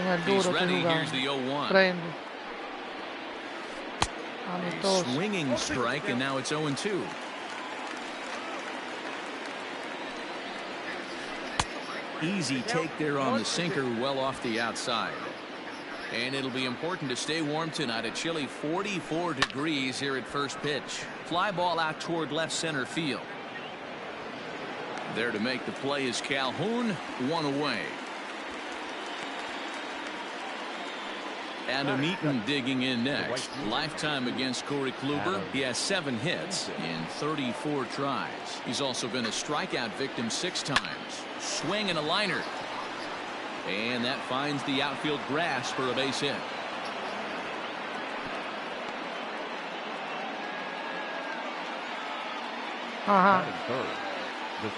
el He's duro ready. estoy Here's the jugando. 0-1. Prende. Amistoso. Swinging strike, and now it's 0-2. Easy take there on the sinker, well off the outside. And it'll be important to stay warm tonight. A chilly 44 degrees here at first pitch. Fly ball out toward left center field. There to make the play is Calhoun, one away. Adam Eaton digging in next. Lifetime against Corey Kluber. He has 7 hits in 34 tries. He's also been a strikeout victim 6 times. Swing and a liner. And that finds the outfield grass for a base hit.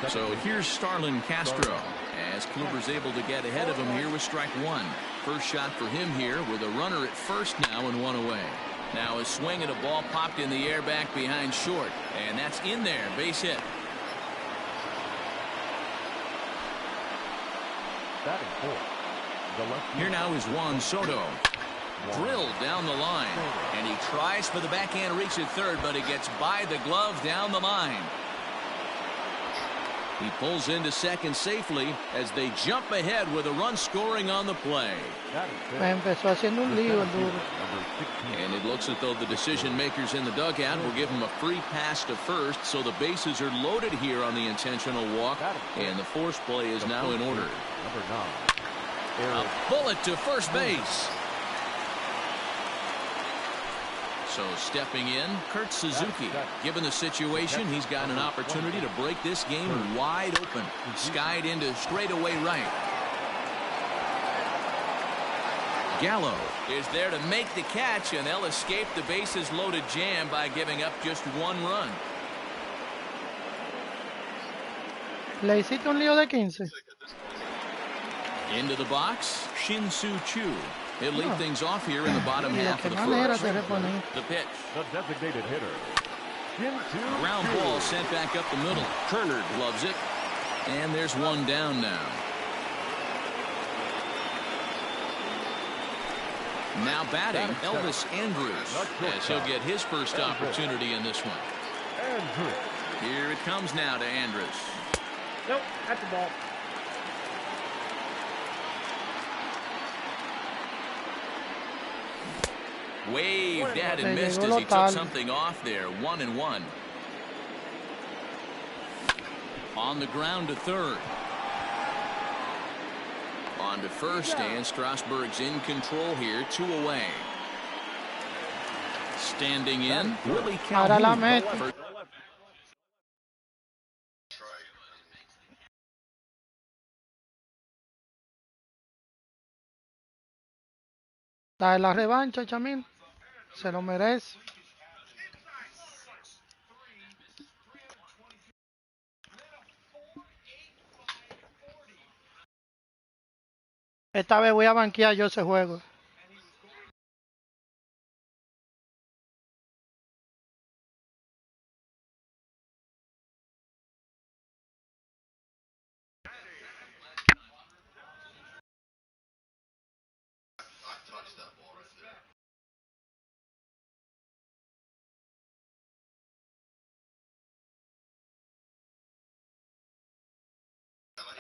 So here's Starlin Castro as Kluber's able to get ahead of him here with strike 1. First shot for him here with a runner at first now and 1 away. Now a swing and a ball popped in the air back behind short, and that's in there, base hit. Here now is Juan Soto. Drilled down the line, and he tries for the backhand reach at third, but it gets by the glove down the line. He pulls into second safely as they jump ahead with a run scoring on the play. Me empezó haciendo un lío el duro. And it looks as though the decision makers in the dugout will give him a free pass to first, so the bases are loaded here on the intentional walk, and the force play is now in order. A bullet to first base. So stepping in, Kurt Suzuki. Given the situation, he's got an opportunity to break this game wide open. Skied into straightaway right. Gallo is there to make the catch, and they'll escape the bases loaded jam by giving up just 1 run. Le hiciste un lío de 15. Into the box, Shin-Soo Choo. He'll lead things off here in the bottom half of the first. The pitch. The designated hitter. Ground ball sent back up the middle. Turner gloves it. And there's 1 down now. Now batting, Elvis Andrews, as he'll get his first opportunity in this one. Here it comes now to Andrews. Nope, that's the ball. Waved at and missed as he took something off there. 1-1. On the ground to third. On to first, and Strasburg's in control here. 2 away. Standing in, Willie Calhoun. Dale la revancha, Chamín. Se lo merece. Esta vez voy a banquear yo ese juego.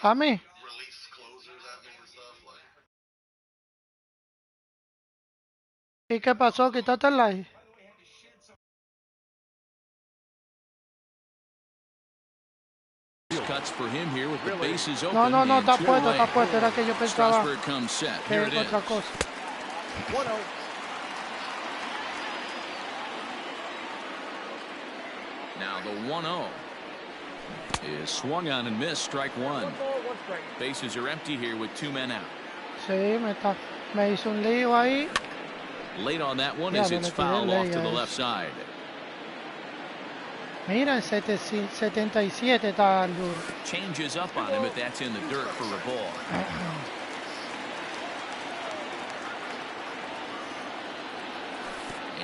A mí. ¿Y qué pasó? ¿Quitaste el live? No, está puesto. Era que yo pensaba que es otra cosa. Now the 1-0 is swung on and missed. Strike 1. Bases are empty here with 2 men out. Sí, me hizo un lío ahí. Late on that one as it's fouled off to the left side. Mira, 77 está el duro. Changes up on him, but that's in the dirt for a ball.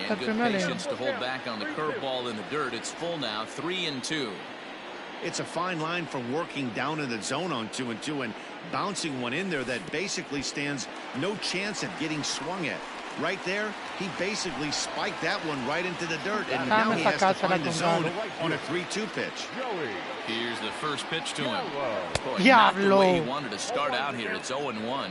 And good patience to hold back on the curveball in the dirt. It's full now, 3-2. It's a fine line from working down in the zone on 2-2 and bouncing one in there that basically stands No chance of getting swung at. Right there, he basically spiked that one right into the dirt, and now he has to find the zone on a 3-2 pitch. Here's the first pitch to him. Boy, Diablo. not the way he wanted to start out here. It's 0-1.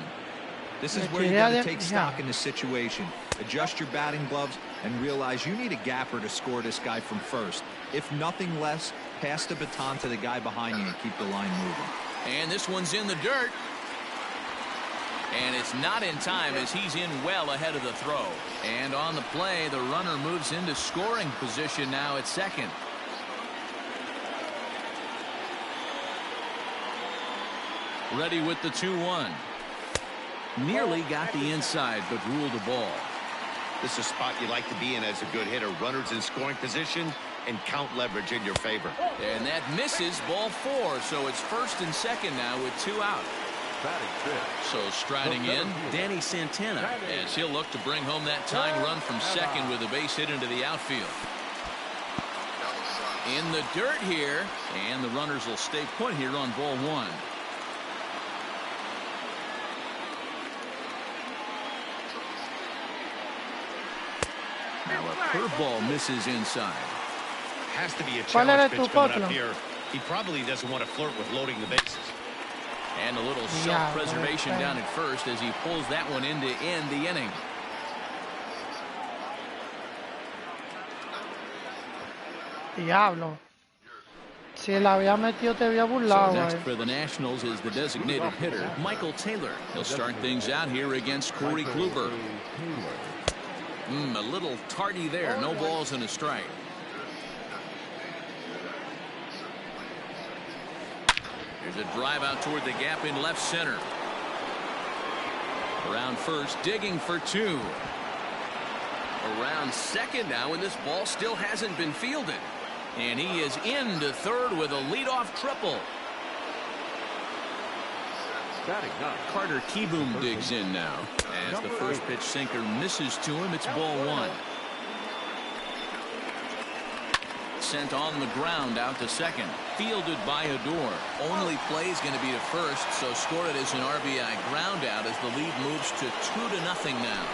This is where you got to take stock in the situation. Adjust your batting gloves and realize you need a gapper to score this guy from first. If nothing less, pass the baton to the guy behind you and keep the line moving. And this one's in the dirt. And it's not in time as he's in well ahead of the throw. And on the play, the runner moves into scoring position now at second. Ready with the 2-1. Nearly got the inside, but ruled a ball. This is a spot you like to be in as a good hitter. Runners in scoring position and count leverage in your favor. And that misses, ball 4. So it's first and second now with 2 out. So striding in, Danny Santana, as he'll look to bring home that tying run from second with a base hit into the outfield. In the dirt here, and the runners will stay put here on ball 1. Now a curveball misses inside. Has to be a challenge pitch coming up here. He probably doesn't want to flirt with loading the bases. And a little self-preservation down at first as he pulls that one in to end the inning. Diablo. Si la había metido, te había burlado. So next for the Nationals is the designated hitter, Michael Taylor. He'll start things out here against Corey Kluber. A little tardy there. No balls and a strike. There's a drive out toward the gap in left center. Around first, digging for 2. Around second now, and this ball still hasn't been fielded. And he is into third with a leadoff triple. Carter Kieboom digs in now. As the first pitch sinker misses to him, it's ball 1. Sent on the ground out to second. Fielded by Odor. Only play is going to be to first, so score it as an RBI ground out as the lead moves to 2-0 now.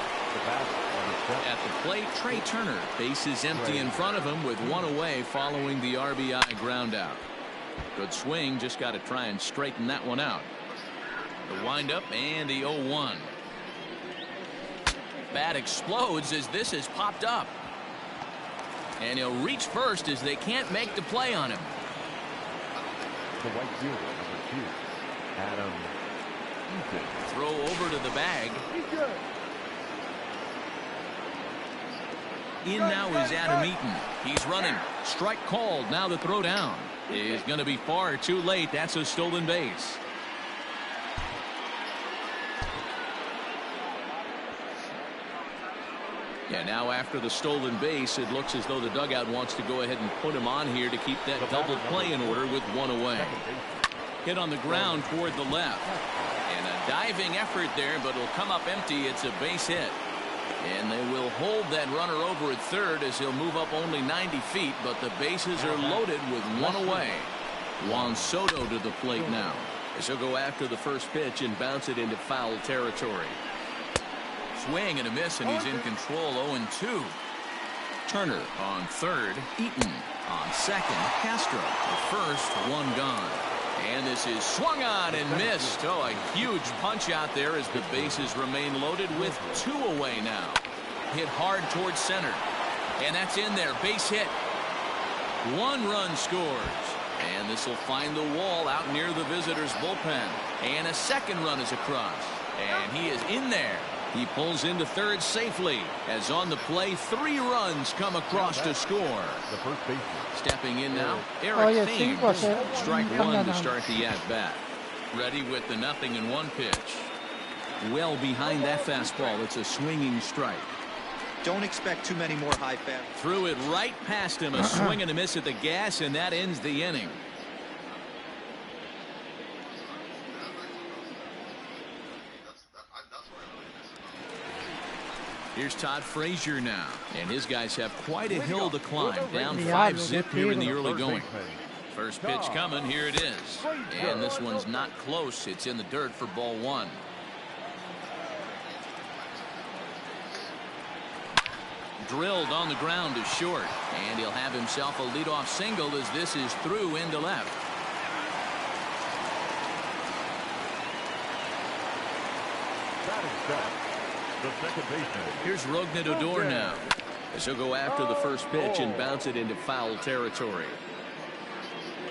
At the plate, Trey Turner. Base is empty in front of him with 1 away following the RBI ground out. Good swing, just got to try and straighten that one out. The windup and the 0-1. Bat explodes as this has popped up. And he'll reach first as they can't make the play on him. The right fielder, number 2, Adam. Throw over to the bag. In now is Adam Eaton. He's running. Strike called. Now the throw down is going to be far too late. That's a stolen base. Yeah, now after the stolen base, it looks as though the dugout wants to go ahead and put him on here to keep that double play in order with 1 away. Hit on the ground toward the left. And a diving effort there, but it'll come up empty. It's a base hit. And they will hold that runner over at third as he'll move up only 90 feet, but the bases are loaded with 1 away. Juan Soto to the plate now, as he'll go after the first pitch and bounce it into foul territory. Swing and a miss, and he's in control. 0-2. Turner on third. Eaton on second. Castro at first. 1 gone. And this is swung on and missed. Oh, a huge punch out there as the bases remain loaded with 2 away now. Hit hard towards center. And that's in there. Base hit. 1 run scores. And this will find the wall out near the visitors' bullpen. And a second run is across. And he is in there. He pulls into third safely as on the play 3 runs come across to score. The first baseman. Stepping in now, Eric Thames. Strike 1 to start the at-bat. Ready with the 0-1 pitch. Well behind that fastball. It's a swinging strike. Don't expect too many more high fast. Threw it right past him. A swing and a miss at the gas, and that ends the inning. Here's Todd Frazier now, and his guys have quite a hill to climb. Down 5-zip here in the early going. First pitch coming. Here it is. And this one's not close. It's in the dirt for ball 1. drilled on the ground to short. And he'll have himself a leadoff single as this is through into left. The second baseman. Here's Rognadodor now, as he'll go after the first pitch and bounce it into foul territory.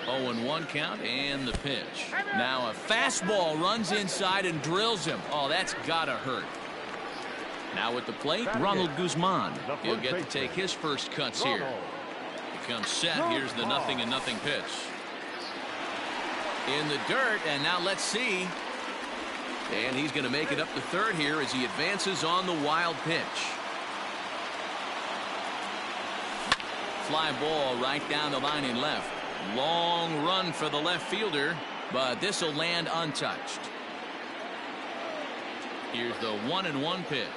0-1 count and the pitch. Now a fastball runs inside and drills him. Oh, that's gotta hurt. Now at the plate, Ronald Guzman. He'll get to take his first cuts here. He comes set. Here's the 0-0 pitch. In the dirt, and now let's see. And he's going to make it up to third here as he advances on the wild pitch. Fly ball right down the line in left. Long run for the left fielder, but this will land untouched. Here's the 1-1 pitch.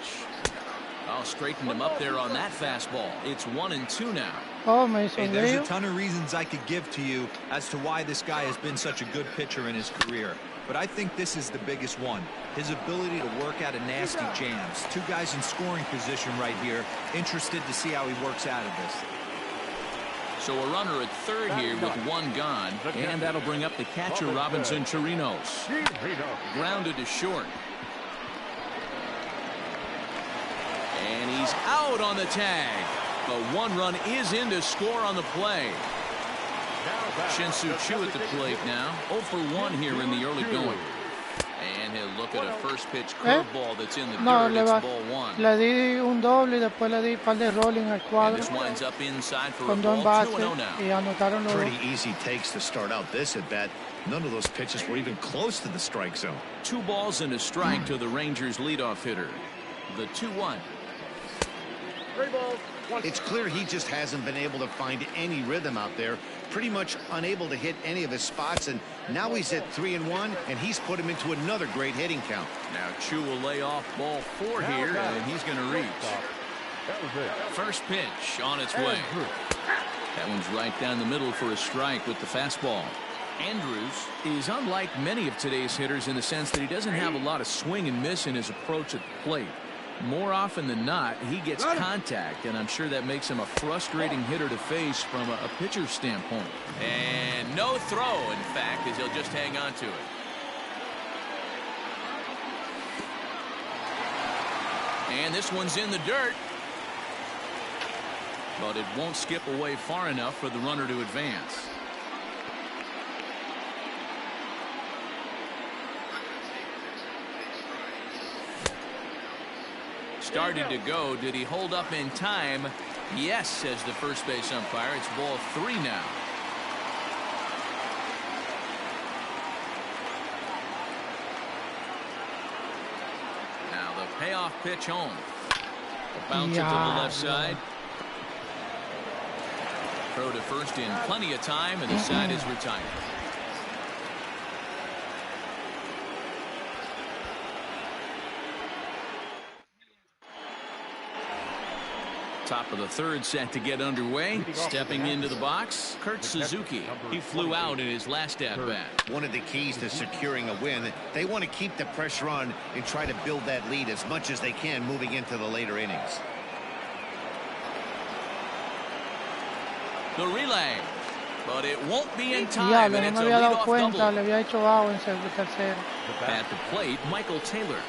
I'll straighten him up there on that fastball. It's 1-2 now. Oh, me hey, there's a ton of reasons I could give to you as to why this guy has been such a good pitcher in his career. But I think this is the biggest one. His ability to work out of nasty jams. Two guys in scoring position right here. Interested to see how he works out of this. So a runner at third here with one gone. And that'll bring up the catcher, Robinson Chirinos. Grounded to short. And he's out on the tag. But one run is in to score on the play. Shin-Soo Choo at the plate now. 0 for 1 here in the early going. And he'll look at a first pitch curveball that's in the dirt. It's ball one. Le di un doble y después le di un par de rolling al cuadro. And this winds up inside for con a dos ball. bases 2-0 now. Y anotaron los Pretty easy takes to start out this at bat. None of those pitches were even close to the strike zone. 2 balls and a strike to the Rangers leadoff hitter. The 2-1. 3 balls. It's clear he just hasn't been able to find any rhythm out there. Pretty much unable to hit any of his spots, and now he's at 3-1, and he's put him into another great hitting count. Now Choo will lay off ball 4 here, and he's going to reach. First pitch on its way. That one's right down the middle for a strike with the fastball. Andrews is unlike many of today's hitters in the sense that he doesn't have a lot of swing and miss in his approach at the plate. More often than not, he gets contact, and I'm sure that makes him a frustrating hitter to face from a pitcher's standpoint. And no throw, in fact, as he'll just hang on to it. And this one's in the dirt. But it won't skip away far enough for the runner to advance. Started to go. Did he hold up in time? Yes, says the first base umpire. It's ball 3 now. Now the payoff pitch home. A bounce it to the left side. Throw to first in plenty of time, and the side is retired. Top of the third set to get underway. Stepping into the box, Kurt Suzuki. He flew out in his last at-bat. One of the keys to securing a win, they want to keep the pressure on and try to build that lead as much as they can moving into the later innings. The relay, but it won't be in time, and it's a leadoff double. At the plate, Michael Taylor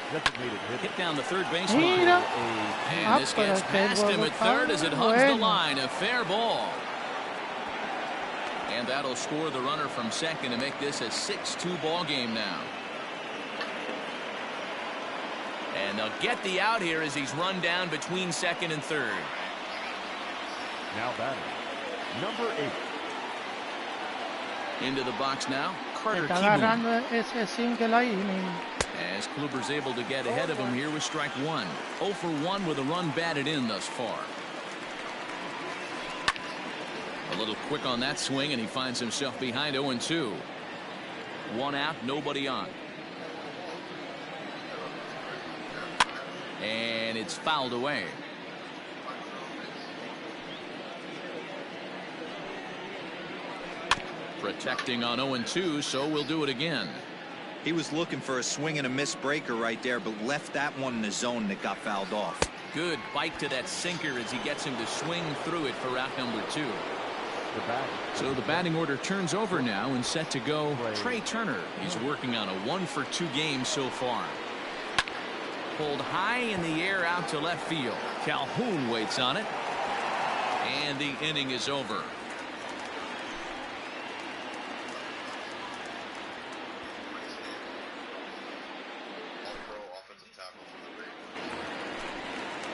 hit down the third baseline. And this gets past him at third as it hugs the line. A fair ball. And that'll score the runner from second to make this a 6-2 ball game now. And they'll get the out here as he's run down between second and third. Now batting, number 8. Into the box now, Carter Kieboom. As Kluber's able to get ahead of him here with strike 1. 0 for 1 with a run batted in thus far. A little quick on that swing, and he finds himself behind 0-2. 1 out, nobody on. And it's fouled away. Protecting on 0-2, so we'll do it again. He was looking for a swing and a miss breaker right there, but left that one in the zone that got fouled off. Good bite to that sinker as he gets him to swing through it for out number 2. So the batting order turns over now and set to go Trey Turner. He's working on a 1-for-2 game so far. Pulled high in the air out to left field. Calhoun waits on it. And the inning is over.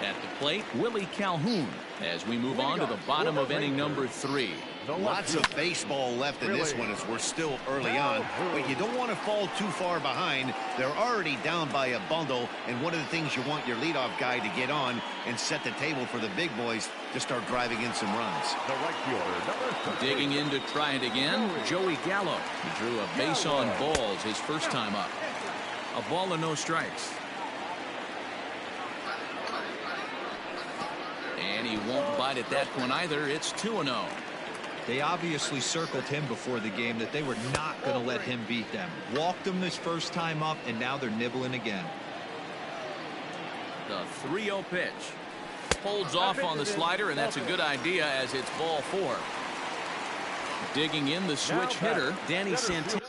At the plate, Willie Calhoun, as we move on to the bottom of inning number 3. Lots of baseball left in this one as we're still early on, but you don't want to fall too far behind. They're already down by a bundle, and one of the things you want your leadoff guy to get on and set the table for the big boys to start driving in some runs. The right fielder, Digging in to try it again, Joey Gallo. He drew a base on balls his first time up. A ball and no strikes. And he won't bite at that one either. It's 2-0. They obviously circled him before the game that they were not going to let him beat them. Walked him his first time up, and now they're nibbling again. The 3-0 pitch. Holds off on the slider, and that's a good idea as it's ball 4. Digging in the switch hitter, Danny Santana.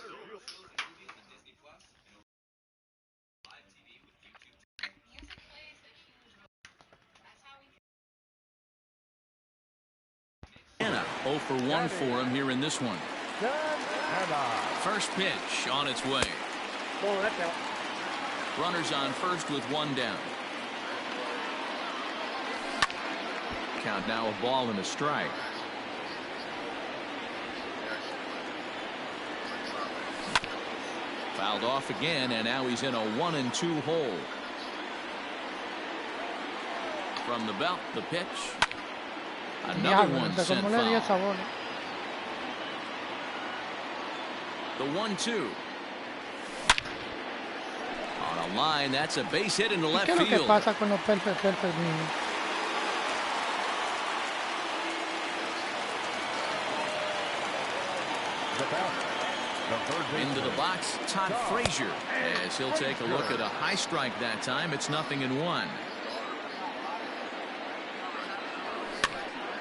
Anna 0 for 1 for him here in this one. First pitch on its way. Runners on first with 1 down. Count now a ball and a strike. Fouled off again, and now he's in a 1-2 hole. From the belt, the pitch. Another one sent foul. The 1-2. On a line, that's a base hit into left field. ¿Qué es lo que pasa con los perfect niños? Into the box, Todd Frazier, as he'll take a look at a high strike that time. It's 0-1.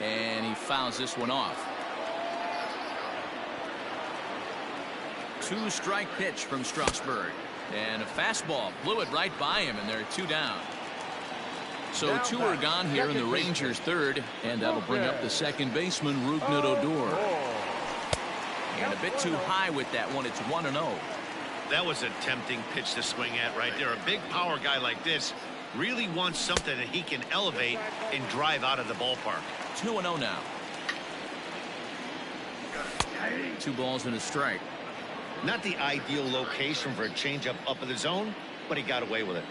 And he fouls this one off. 2-strike pitch from Strasburg. And a fastball blew it right by him, and they're 2 down. So 2 are gone here in the Rangers' third, and that'll bring up the second baseman, Rougned Odor. And a bit too high with that one. It's 1-0. That was a tempting pitch to swing at right there. A big power guy like this really wants something that he can elevate and drive out of the ballpark. 2-0 now. 2 balls and a strike. Not the ideal location for a changeup up in the zone, but he got away with it.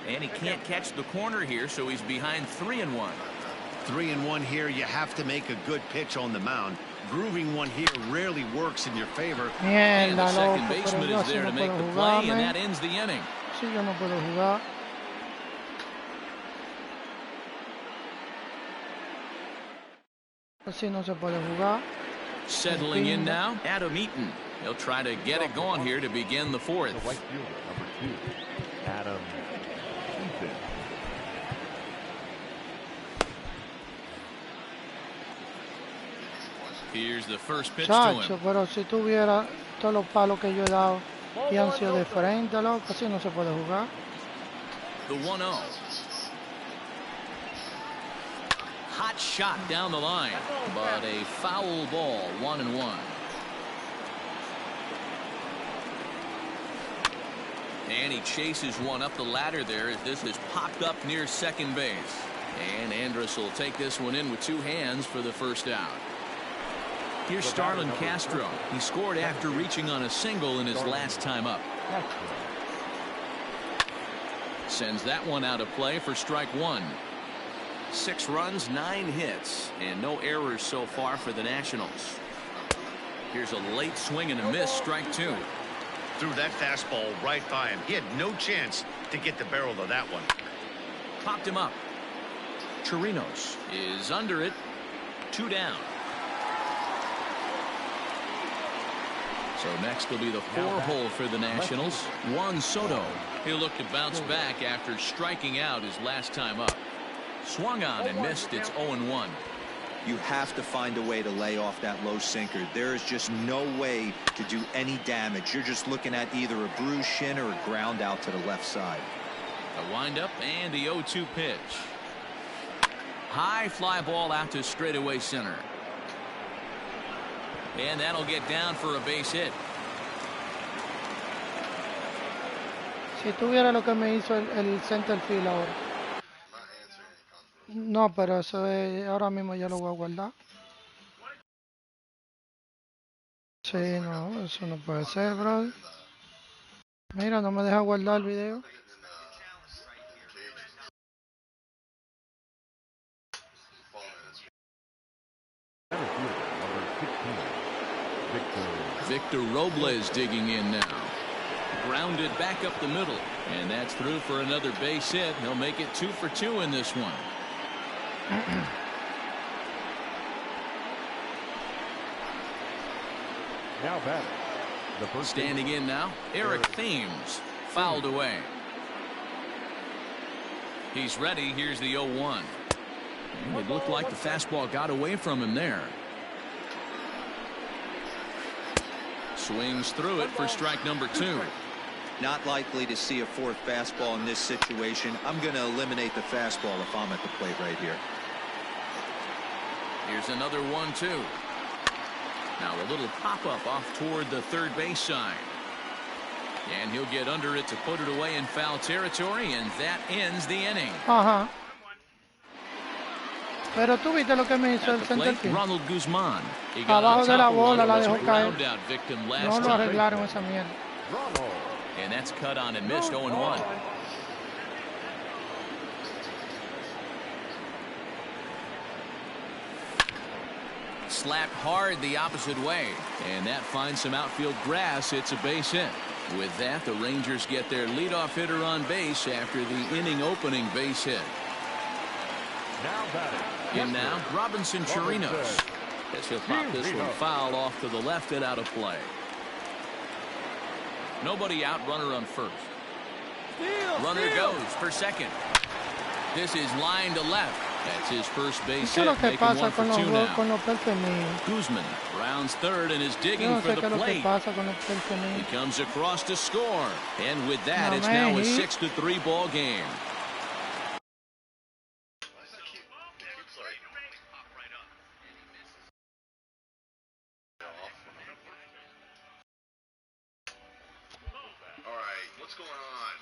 And he can't catch the corner here, so he's behind 3-1. 3-1 here. You have to make a good pitch on the mound. Grooving one here rarely works in your favor. And the second baseman is there to make the play, and that ends the inning. Sí, yo no puedo jugar. Así no se puede jugar. Settling in now, Adam Eaton. He'll try to get it going here to begin the 4th. the right fielder, number 2, Anghel07's. Here's the first pitch to him. Pero si tuviera todos los palos que yo he dado y han sido de frente, loco, así no se puede jugar. The 1-0. Hot shot down the line, but a foul ball, 1-1. And he chases one up the ladder there as this is popped up near second base. And Andrus will take this one in with 2 hands for the first out. Here's Starlin Castro. He scored after reaching on a single in his last time up. Sends that one out of play for strike 1. 6 runs, 9 hits, and no errors so far for the Nationals. Here's a late swing and a miss, strike 2. Threw that fastball right by him. He had no chance to get the barrel of that one. Popped him up. Chirinos is under it. 2 down. So next will be the 4-hole for the Nationals. Juan Soto. He'll look to bounce back after striking out his last time up. Swung on and missed. It's 0-1. You have to find a way to lay off that low sinker. There is just no way to do any damage. You're just looking at either a bruised shin or a ground out to the left side. A windup and the 0-2 pitch. High fly ball out to straightaway center. And that'll get down for a base hit. Si tuviera lo que me hizo el center field ahora. No, pero eso es, ahora mismo ya lo voy a guardar. Sí, no, eso no puede ser, brother. Mira, no me deja guardar el video. Victor Robles digging in now. Grounded back up the middle. And that's through for another base hit. He'll make it 2 for 2 in this one. Now batting. The first standing in now, Eric Thames. Fouled away. He's ready. Here's the 0-1. And it looked like the fastball got away from him there. Swings through it for strike number 2. Not likely to see a fourth fastball in this situation. I'm going to eliminate the fastball if I'm at the plate right here. Here's another 1-2. Now a little pop-up off toward the third base side. And he'll get under it to put it away in foul territory, and that ends the inning. Ajá. Pero tú viste lo que me hizo el center plate, field. Ronald Guzman. He got Abajo de la bola one la was a dejó caer. ground-out victim last No lo time. arreglaron esa mierda. And that's cut on and missed. 0-1. Slapped hard the opposite way, and that finds some outfield grass. It's a base hit. With that, the Rangers get their leadoff hitter on base after the inning opening base hit. Now batting. In now, Robinson Chirinos. Guess he'll pop this one foul off to the left and out of play. Nobody out, runner on first. Runner goes for second. This is line to left. That's his first base ¿Qué es lo hit, que making pasa 1 for 2 con now. los peltes míos? Guzman rounds third and is Yo digging no for sé the qué es lo que plate. pasa con los peltes He míos. comes across to score. And with that, No, it's now a man, 6-3 ball game. Alright, what's going on?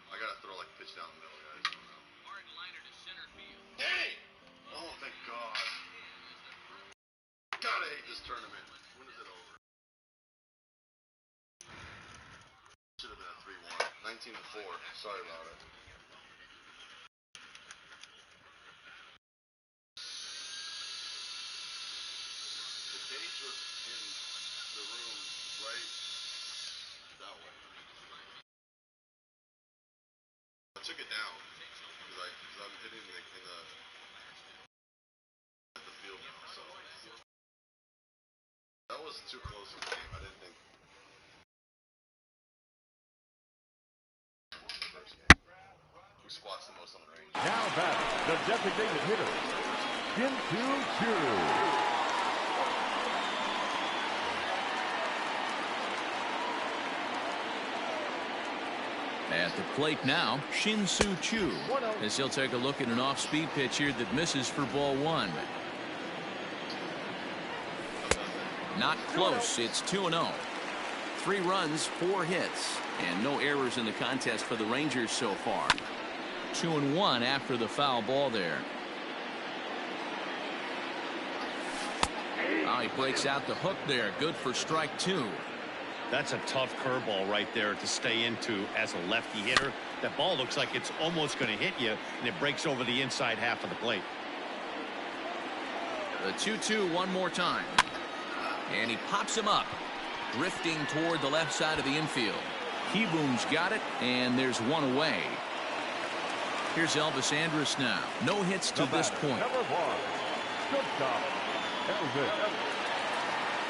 I gotta throw like a pitch down the middle, guys. Dang! Oh, thank God. Gotta hate this tournament. When is it over? Should have been a 3-1. 19-4. Sorry about it. The cage was in the room right that way. I took it down because I'm hitting in the field now, so that was too close to the game. I didn't think. Who squats the most on the range? Now batting. The designated hitter. Shin-Soo Choo. At the plate now, Shin-Soo Choo, as he'll take a look at an off-speed pitch here that misses for ball 1. Not close. It's 2-0. 3 runs, 4 hits, and no errors in the contest for the Rangers so far. 2-1 after the foul ball there. He breaks out the hook there. Good for strike 2. That's a tough curveball right there to stay into as a lefty hitter. That ball looks like it's almost going to hit you, and it breaks over the inside half of the plate. The 2-2 one more time. And he pops him up, drifting toward the left side of the infield. Kieboom's got it, and there's one away. Here's Elvis Andrus now. No hits to this point. Number 1. Good job. Elvis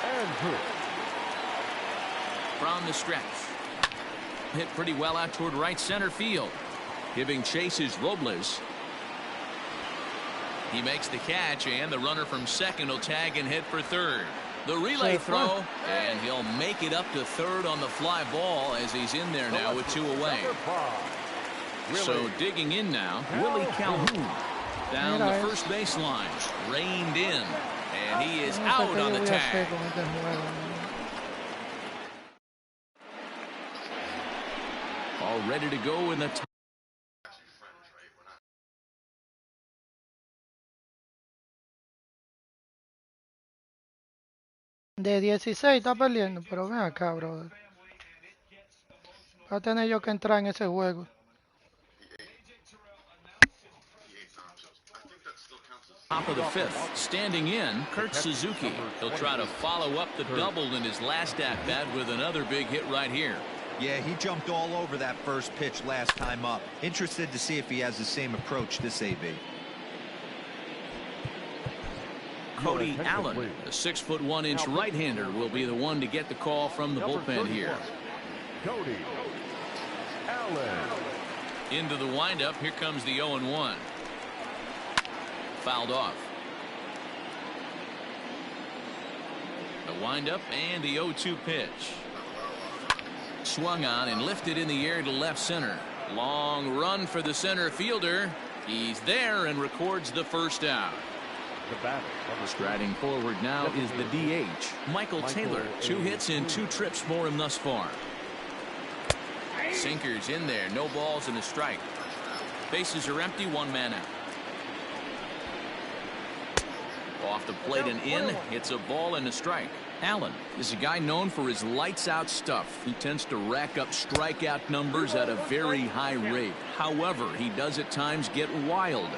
Andrus. from the stretch. Hit pretty well out toward right center field. Giving chase is Robles. He makes the catch, and the runner from second will tag and hit for third. The relay throw, and he'll make it up to third on the fly ball as he's in there now with 2 away. So digging in now, Willie Calhoun down the first baseline, reined in, and he is out on the tag. All ready to go in the top. De 16 está perdiendo, pero ven acá, brother. Va a tener yo que entrar en ese juego. Top of the fifth, standing in, Kurt Suzuki. He'll try to follow up the double in his last at-bat with another big hit right here. Yeah, he jumped all over that first pitch last time up. Interested to see if he has the same approach this AB. Cody Allen, the 6'1" right-hander, will be the one to get the call from the bullpen here. Cody Allen. Into the windup, here comes the 0-1. Fouled off. The windup and the 0-2 pitch. Swung on and lifted in the air to left center. Long run for the center fielder. He's there and records the first out. Striding forward now is the DH, Michael Taylor. 2 hits and 2 trips for him thus far. Sinkers in there, no balls and a strike. Bases are empty, 1 man out. Off the plate and in, hits a ball and a strike. Allen is a guy known for his lights out stuff. He tends to rack up strikeout numbers at a very high rate. However, he does at times get wild.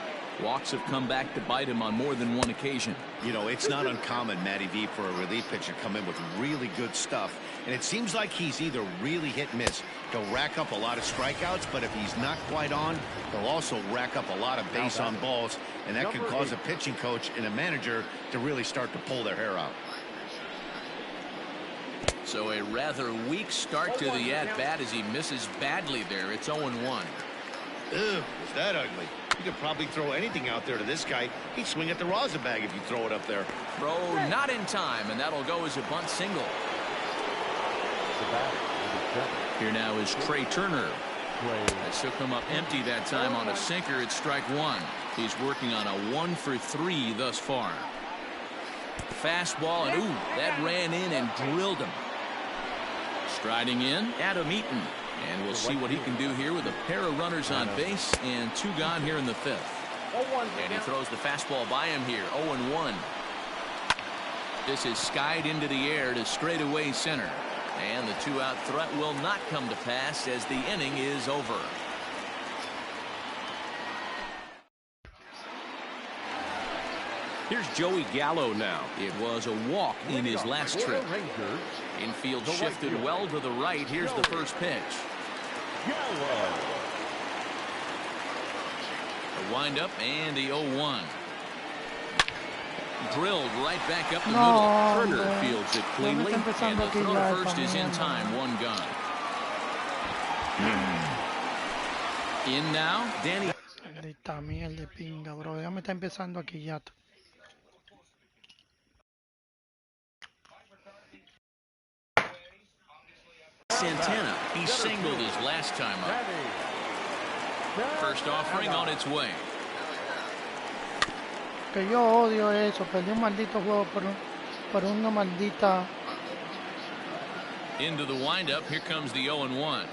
Walks have come back to bite him on more than one occasion. You know, it's not uncommon, Matty V, for a relief pitcher to come in with really good stuff. And it seems like he's either really hit and miss. He'll rack up a lot of strikeouts, but if he's not quite on, he'll also rack up a lot of base on balls. And that can cause a pitching coach and a manager to really start to pull their hair out. So a rather weak start to the at-bat as he misses badly there. It's 0-1. Ew, is that ugly? You could probably throw anything out there to this guy. He'd swing at the rosin bag if you throw it up there. Throw not in time, and that'll go as a bunt single. Here now is Trey Turner. As he'll come up empty that time on a sinker at strike 1. He's working on a 1 for 3 thus far. Fastball, and ooh, that ran in and drilled him. Striding in, Adam Eaton. And we'll see what he can do here with a pair of runners on base and 2 gone here in the 5th. And he throws the fastball by him here, 0-1. This is skied into the air to straightaway center. And the 2-out threat will not come to pass as the inning is over. Here's Joey Gallo now. It was a walk in his last trip. Infield shifted well to the right. Here's the first pitch. The windup and the 0-1. Drilled right back up the middle. Turner fields it cleanly, and the throw to first is in time. 1 gone. In now, Danny. Esta mierda de pinga, bro. Ya me está empezando aquí ya. Santana, he singled his last time up. First offering on its way. Que yo odio eso. Perdí un maldito juego por una maldita. Into the windup. Here comes the 0-1.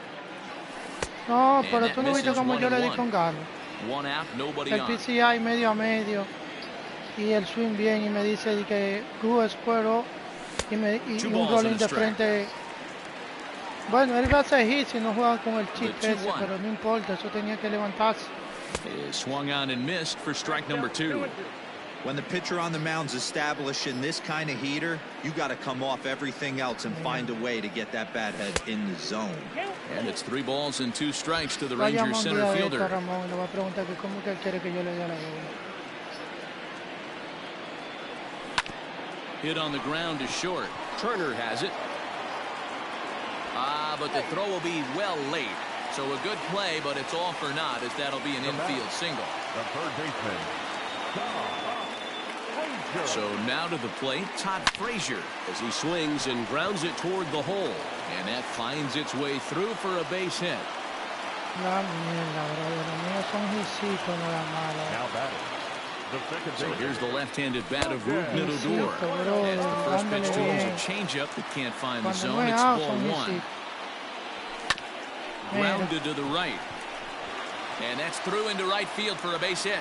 No, pero tú no viste como yo le di con Galo. 1 out, nobody el on. PCI medio a medio y el swing bien y me dice que good square up y un rolling de frente. Bueno, él va a hacer hit si no juegan con el chip ese, pero no importa, eso tenía que levantarse. Swung on and missed for strike number 2. When the pitcher on the mound's establishing this kind of heater, you got to come off everything else and find a way to get that bat head in the zone. And it's 3 balls and 2 strikes to the Rangers center fielder. Hit on the ground to short. Turner has it. But the throw will be well late. So a good play, but it's all for naught, as that'll be an infield single. The third baseman. So now to the plate, Todd Frazier, as he swings and grounds it toward the hole. And that finds its way through for a base hit. Now batting. So here's the left-handed bat of Rougned Odor. As the first pitch to him is a changeup that can't find the zone. It's ball one. Grounded to the right. And that's through into right field for a base hit.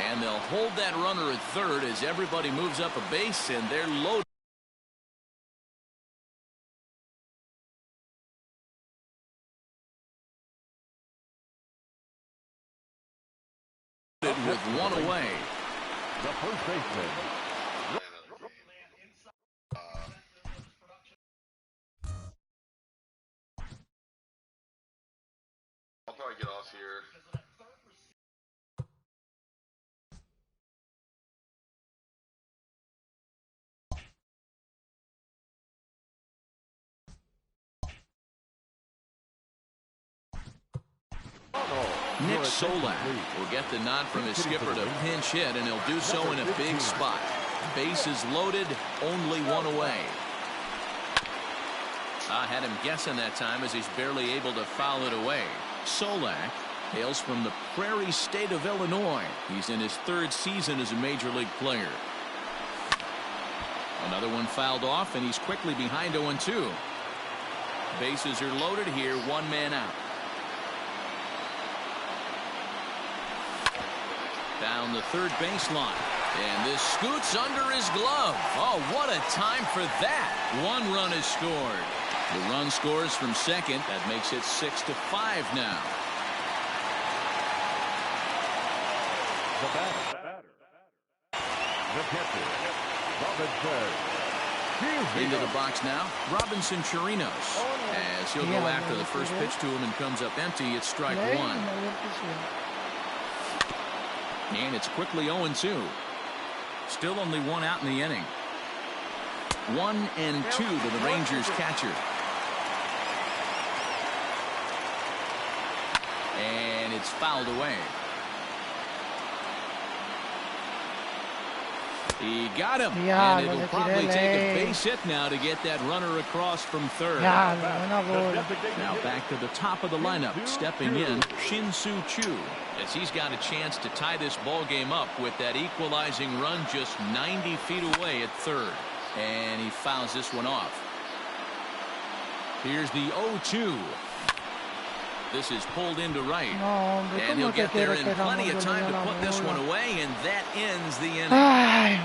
And they'll hold that runner at third as everybody moves up a base, and they're loaded with one away. The first baseman. I'll probably get off here. Nick Solak will get the nod from his skipper to pinch hit, and he'll do so in a big spot. Bases loaded, only one away. I had him guessing that time, as he's barely able to foul it away. Solak hails from the Prairie State of Illinois. He's in his third season as a major league player. Another one fouled off, and he's quickly behind 0-2. Bases are loaded here, one man out. Down the third baseline. And this scoots under his glove. Oh, what a time for that. One run is scored. The run scores from second. That makes it 6-5 now. The batter. The catcher. Robinson. Into the box now, Robinson Chirinos. As he'll go after the first pitch to him and comes up empty, it's strike one. And it's quickly 0-2. Still only one out in the inning. 1-2 to the Rangers catcher. And it's fouled away. He got him. And it'll probably take a base hit now to get that runner across from third. Now back to the top of the lineup. Stepping in, Shin-Soo Choo, as he's got a chance to tie this ball game up with that equalizing run just 90 feet away at third. And he fouls this one off. Here's the 0-2. This is pulled into right. And he'll get there in plenty of time to put this one away, and that ends the inning. Ay,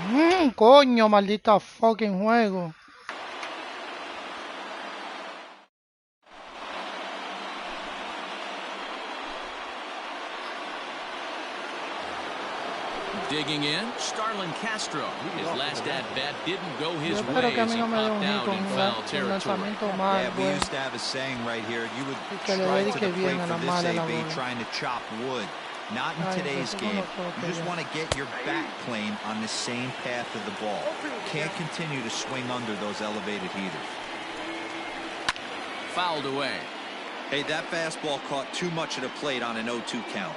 coño, maldita fucking juego. Digging in, Starlin Castro. His last at-bat didn't go his way as he popped out in foul territory. Yeah, we used to have a saying right here. You would stride to the plate for this AB trying to chop wood. Not in today's game. You just want to get your back plane on the same path of the ball. Can't continue to swing under those elevated heaters. Fouled away. Hey, that fastball caught too much of the plate on an 0-2 count.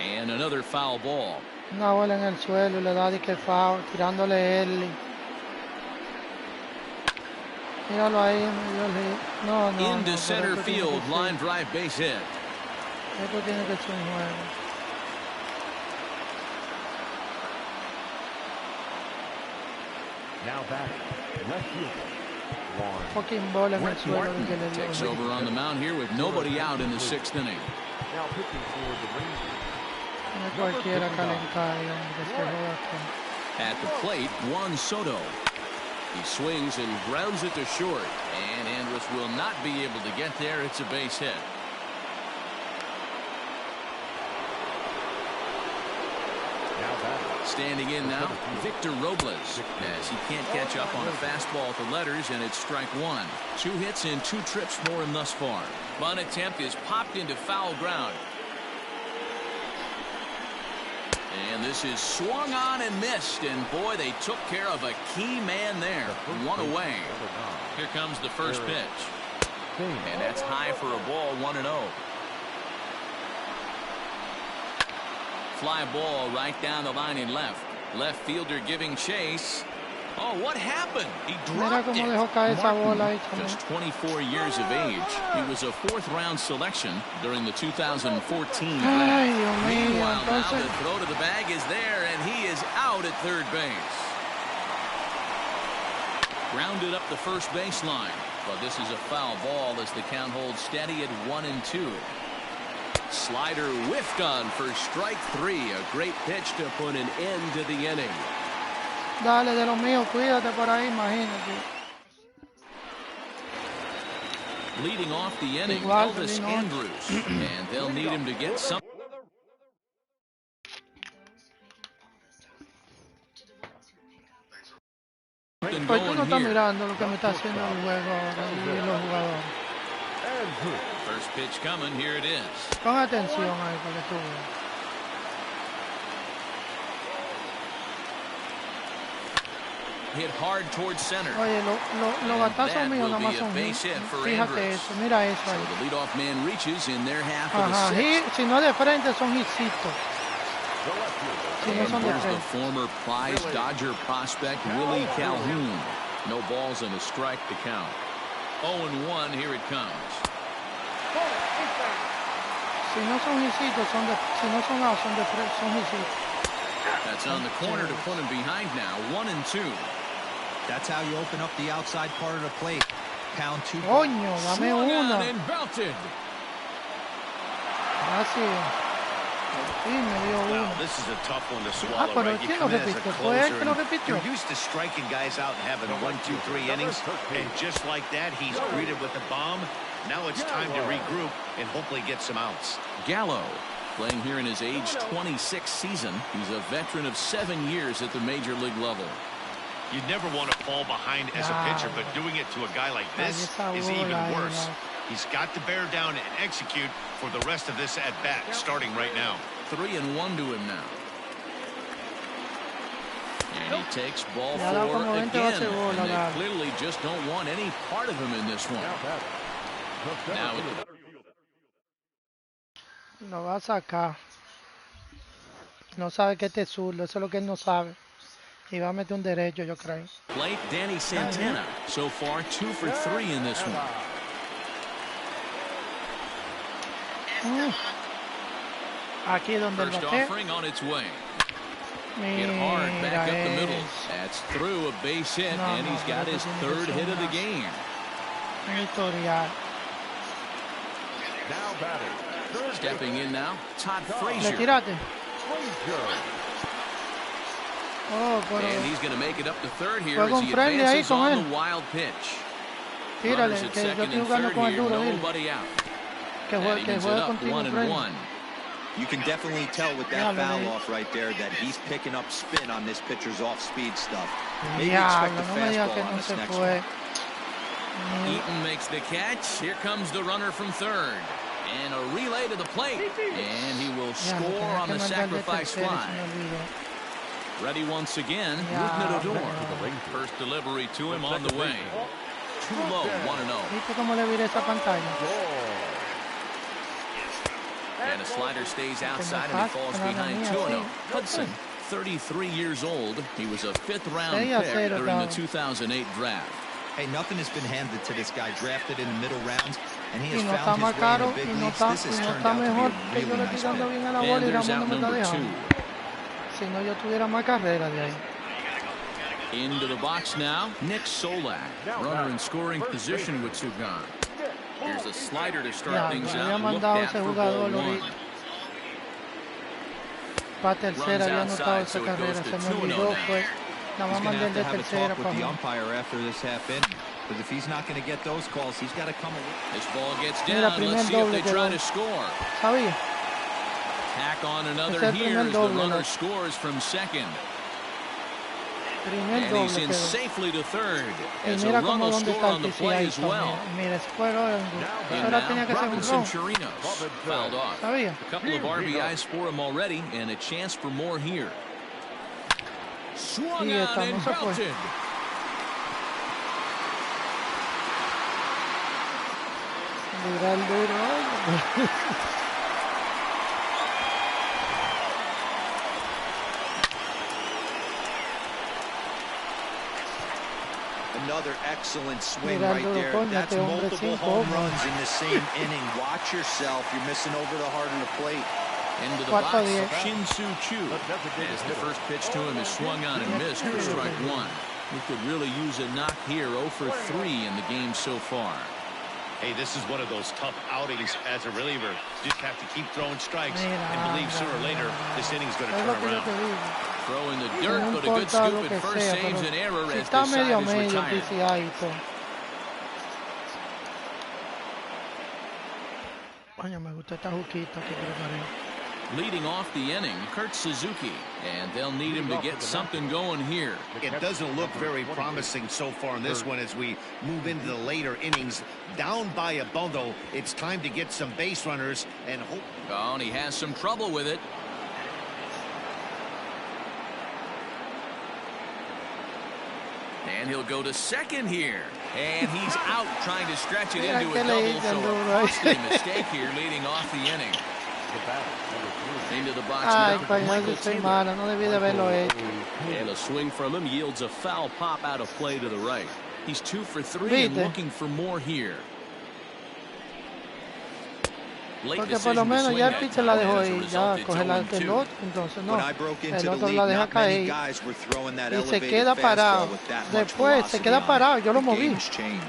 And another foul ball. Una bola en el suelo, le da de que foul, tirándole él. Míralo ahí, no. Into center field, line drive base hit. Esto tiene que ser un juego. Now batting. Left fielder. Fucking bola en el suelo. Takes over on the mound here with nobody out in the sixth inning. Now pitching for the Rangers. At the plate, Juan Soto. He swings and grounds it to short, and Andrus will not be able to get there. It's a base hit. Standing in now, Victor Robles, as he can't catch up on a fastball at the letters, and it's strike one. 2 hits and 2 trips for him thus far. Bunt attempt is popped into foul ground. And this is swung on and missed. And boy, they took care of a key man there. One away. Here comes the first pitch. And that's high for a ball, 1-0. Fly ball right down the line in left. Left fielder giving chase. Oh, what happened? He dropped it. Martin, just 24 years of age. He was a fourth-round selection during the 2014 draft. Meanwhile, now the throw to the bag is there, and he is out at third base. Grounded up the first baseline. But this is a foul ball as the count holds steady at 1-2. Slider whiffed on for strike 3. A great pitch to put an end to the inning. Dale, de lo mío, cuídate por ahí, imagínate. Leading off the inning, Elvis Andrews. And they'll need him to get some. Pues tú no estás mirando lo que me está haciendo el juego ahora y los jugadores. First pitch coming, here it is. Pon atención ahí para que tú veas. Hit hard towards center. Oye, los batazos míos nada más son hits. Fíjate eso, mira eso ahí. So the leadoff man reaches in their half Ajá, of the sixth. si no de frente son hitsitos. Si no son de Here's the frente. former prize Dodger prospect Willie Calhoun. No balls and a strike to count. 0-1, here it comes. Si no son hitsitos, si no son out, son de frente, son hitsitos. That's on the corner to put him behind now. 1-2. That's how you open up the outside part of the plate. Pound 2. Coño, dame una. And belted. Gracias. Sí, me dio una. Wow, this is a tough one to swallow. Pero Right? You ¿quién lo come in as a repitió? ¿Fue él closer que lo and repitió? you're used to striking guys out and having 1, 2, 3 innings, and just like that, he's greeted with a bomb. Now it's time to regroup and hopefully get some outs. Gallo, playing here in his age 26 season. He's a veteran of 7 years at the major league level. You never want to fall behind as a pitcher, but doing it to a guy like this is even worse. He's got to bear down and execute for the rest of this at-bat, starting right now. 3-1 to him now. And he takes ball Ya da 4 como 20 again. base bola, And they la. clearly just don't want any part of him in this one. Now Lo va a sacar. No sabe que este es zurdo, eso es lo que él no sabe. Y va a meter un derecho, yo creo. plate, Danny Santana. So far, 2 for 3 in this one. Aquí donde el First bate. offering on its way. Hit hard back up the middle. That's through a base hit, and he's got his 3rd hit of the game. Editorial. Now batting. Stepping in now, Todd Le Frazier. tiraste. Oh, pero And he's going to make it up to 3rd here Juega as un he friendly ahí advances con on él. the wild pitch. tírale, Runners at que yo second estoy and jugando 3rd con el here, duro, dile. nobody out. Que And he ends it juegue up contigo, 1-1. You can definitely tell with that Diablo, foul Dave. off right there that he's picking up spin on this pitcher's off-speed stuff. Maybe Diablo, expect a no me digas fastball que on no this se next fue. one. Eaton makes the catch. Here comes the runner from 3rd. And a relay to the plate. And he will score on the sacrifice fly. Ready once again, Rougned Odor. First delivery to him on the way. Too low, 1-0. ¿Viste cómo le viré esa pantalla? And a slider stays outside and he falls behind 2-0. Hudson, 33 years old. He was a 5th-round pick during the 2008 draft. Hey, nothing has been handed to this guy. Drafted in the middle rounds, and he has Y no está found más his way in caro, the big y no leagues. está, This has y no turned está out to be mejor a que yo really le nice estoy dando pick. bien a la And bola y there's Ramón out no me está number 2. dejando. Si no, yo tuviera más carrera de ahí. Into the box now, Nick Solak. Runner in scoring position with Sugan. Here's a slider to start Ya, things me había out. Looked mandado at ese for jugador ball 1. ahorita. Para tercera había anotado esa carrera, se me olvidó, pues. Nada He's más going to mandé el have de to have a tercera talk with para the mí. umpire after this half inning. Because if he's not going to get those calls, he's got to come away. This ball gets Mira, down. primer Let's see if doble they try quedó. to score. ¿Sabía? Tack on another Ese es el here primer as the doble, runner ¿no? scores from 2nd. And he's in safely to third. As a run will score on the play as well. And now Robinson Chirinos fouled off. A couple of RBIs for him already, and a chance for more here. Swung on and belted. Another excellent swing right there. That's multiple home runs in the same inning. Watch yourself. You're missing over the heart of the plate. Into the box, Shin-Soo Choo. As the first pitch to him is swung on and missed for strike one. He could really use a knock here. 0 for 3 in the game so far. Hey, this is one of those tough outings as a reliever. You just have to keep throwing strikes and believe sooner or later this inning's going to turn around. Throw in the dirt, but a good scoop at first saves an error as the side is retired. Leading off the inning, Kurt Suzuki, and they'll need him to get something going here. It doesn't look very promising so far in this one as we move into the later innings. Down by a bundle, it's time to get some base runners and hope. Oh, and he has some trouble with it. And he'll go to second here. And he's out trying to stretch it into a double, so a costly mistake here leading off the inning. Into the box now, Michael Taylor. And a swing from him yields a foul pop out of play to the right. He's 2 for 3 and looking for more here. Porque por lo menos ya el pitcher la dejó ir, ya coge la del otro, entonces no, el otro la deja caer y se queda parado. Después se queda parado, yo lo moví,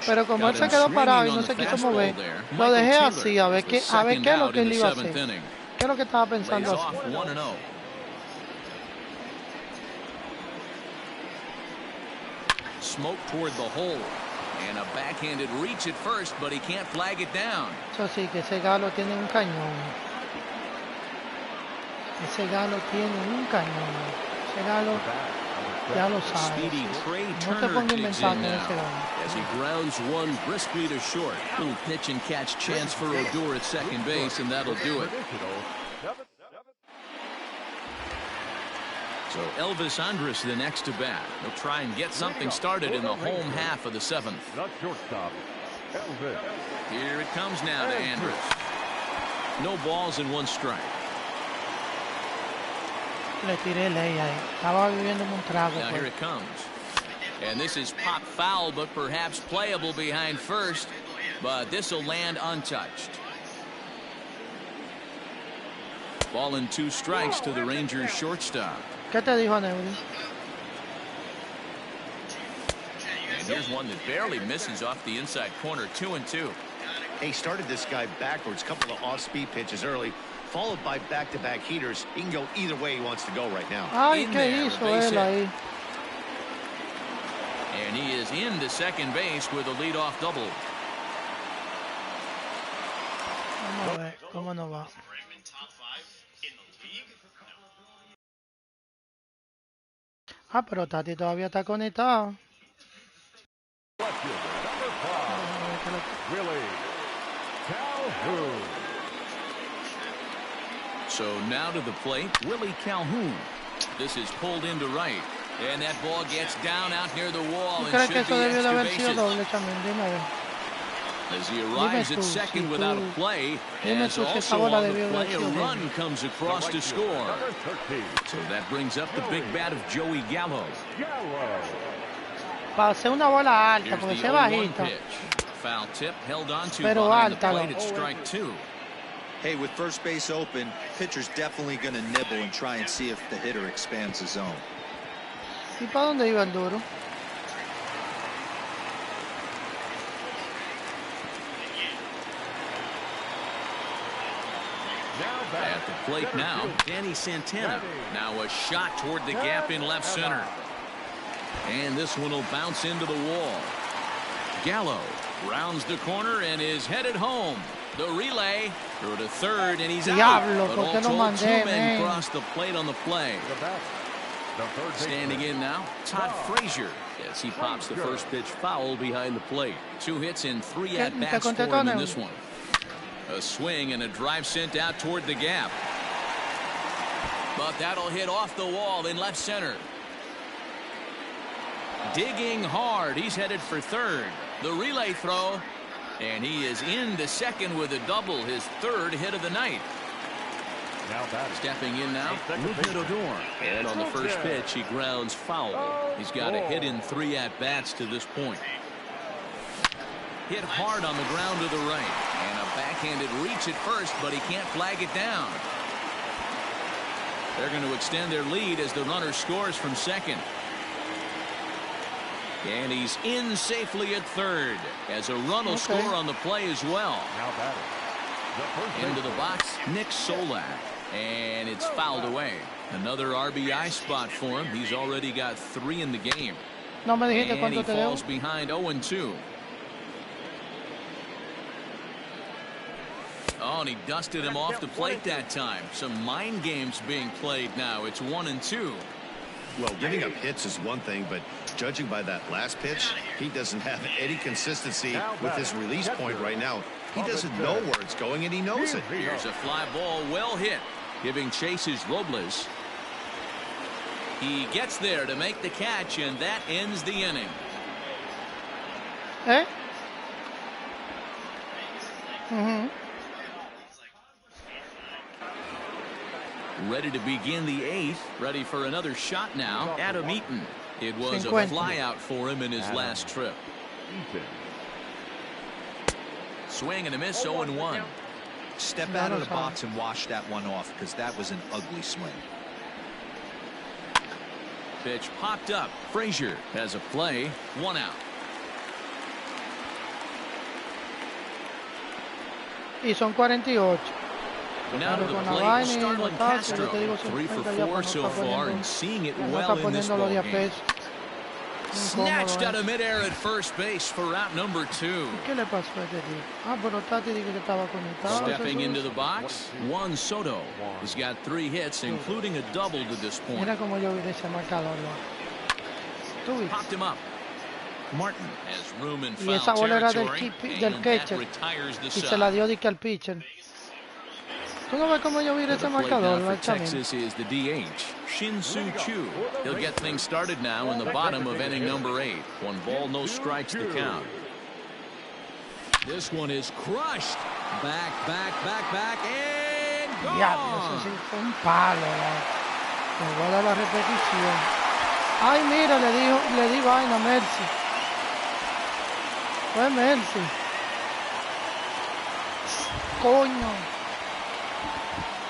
pero como él se quedó parado y no se quiso mover, lo dejé así a ver qué es lo que él iba a hacer, qué es lo que estaba pensando hacer. Smoke toward the hole. And a backhanded reach at first, but he can't flag it down. Eso sí, que ese galo tiene un cañón. Ese galo tiene un cañón. Ese galo ya lo sabe. No te pongas inventando ese galo. As he grounds one briskly to short. Little pitch and catch chance for Odor at second base, and that'll do it. So Elvis Andrus the next to bat. He'll try and get something started in the home half of the 7th. Here it comes now to Andrus. No balls and 1 strike. Le tiré ley ahí. Estaba viviendo un trago. Now here it comes. And this is pop foul, but perhaps playable behind first. But this will land untouched. Ball and 2 strikes to the Rangers shortstop. ¿Qué te dijo Neudi? And here's one that barely misses off the inside corner. 2-2. He started this guy backwards, couple of off-speed pitches early, followed by back-to-back heaters. He can go either way he wants to go right now. Ay, ¿qué hizo él ahí? And he is into second base with a leadoff double. Vamos a ver cómo nos va. Ah, pero Tati todavía está conectado. So now to the plate, Willie Calhoun. This is pulled into right. And that ball gets down out near the wall and should be extra bases. As he arrives at second without a play, as also on the play, a run comes across to score. So that brings up the big bat of Joey Gallo. Para hacer una bola alta, porque se bajita. Foul tip held on to Pero behind the alta, plate at strike 2. Hey, with first base open, pitcher's definitely going to nibble and try and see if the hitter expands the zone. ¿Y para dónde iba el duro? At the plate now, Danny Santana. Now a shot toward the gap in left center. And this one will bounce into the wall. Gallo rounds the corner and is headed home. The relay through to third, and he's out. But all told, 2 men crossed the plate on the play. Standing in now, Todd Frazier, as he pops the first pitch foul behind the plate. 2 hits in 3 at-bats for him in this one. A swing and a drive sent out toward the gap. But that'll hit off the wall in left center. Digging hard, he's headed for third. The relay throw, and he is into second with a double, his 3rd hit of the night. Stepping in now, Rougned Odor. And on the first pitch, he grounds foul. He's got a hit in 3 at-bats to this point. Hit hard on the ground to the right. And a backhanded reach at first, but he can't flag it down. They're going to extend their lead as the runner scores from second. And he's in safely at third, as a run will score on the play as well. Into the box, Nick Solak. And it's fouled away. Another RBI spot for him. He's already got 3 in the game. And he falls behind 0-2. Oh, and he dusted him off the plate that time. Some mind games being played now. It's 1-2. Well, giving up hits is one thing, but judging by that last pitch, he doesn't have any consistency with his release point right now. He doesn't know where it's going, and he knows it. Here's a fly ball well hit, giving chase is Robles. He gets there to make the catch, and that ends the inning. Eh? Ready to begin the 8th. Ready for another shot now. Adam Eaton. It was a flyout for him in his last trip. Swing and a miss, 0-1. Step out of the box and wash that one off, because that was an ugly swing. Pitch popped up. Frazier has a play. 1 out. Y son 48. Now to the plate, Starlin Castro. 3 for 4 so far, and seeing it well in this ball game. Snatched out of midair at first base for out number 2. Stepping into the box, Juan Soto. He's got 3 hits, including a double to this point. Popped him up. Martin has room in foul territory, and that retires the side. ¿Tú no ves cómo yo vi ese marcador? Texas is the DH, Shin-Soo Choo. He'll get things started now in the bottom of inning number 8. 1 ball, no strikes to count. This one is crushed. Back, and gone. Diablo, eso sí fue un palo. Me voy a dar la repetición. Ay, mira, le di vaina a Mercy. Fue Mercy. Coño.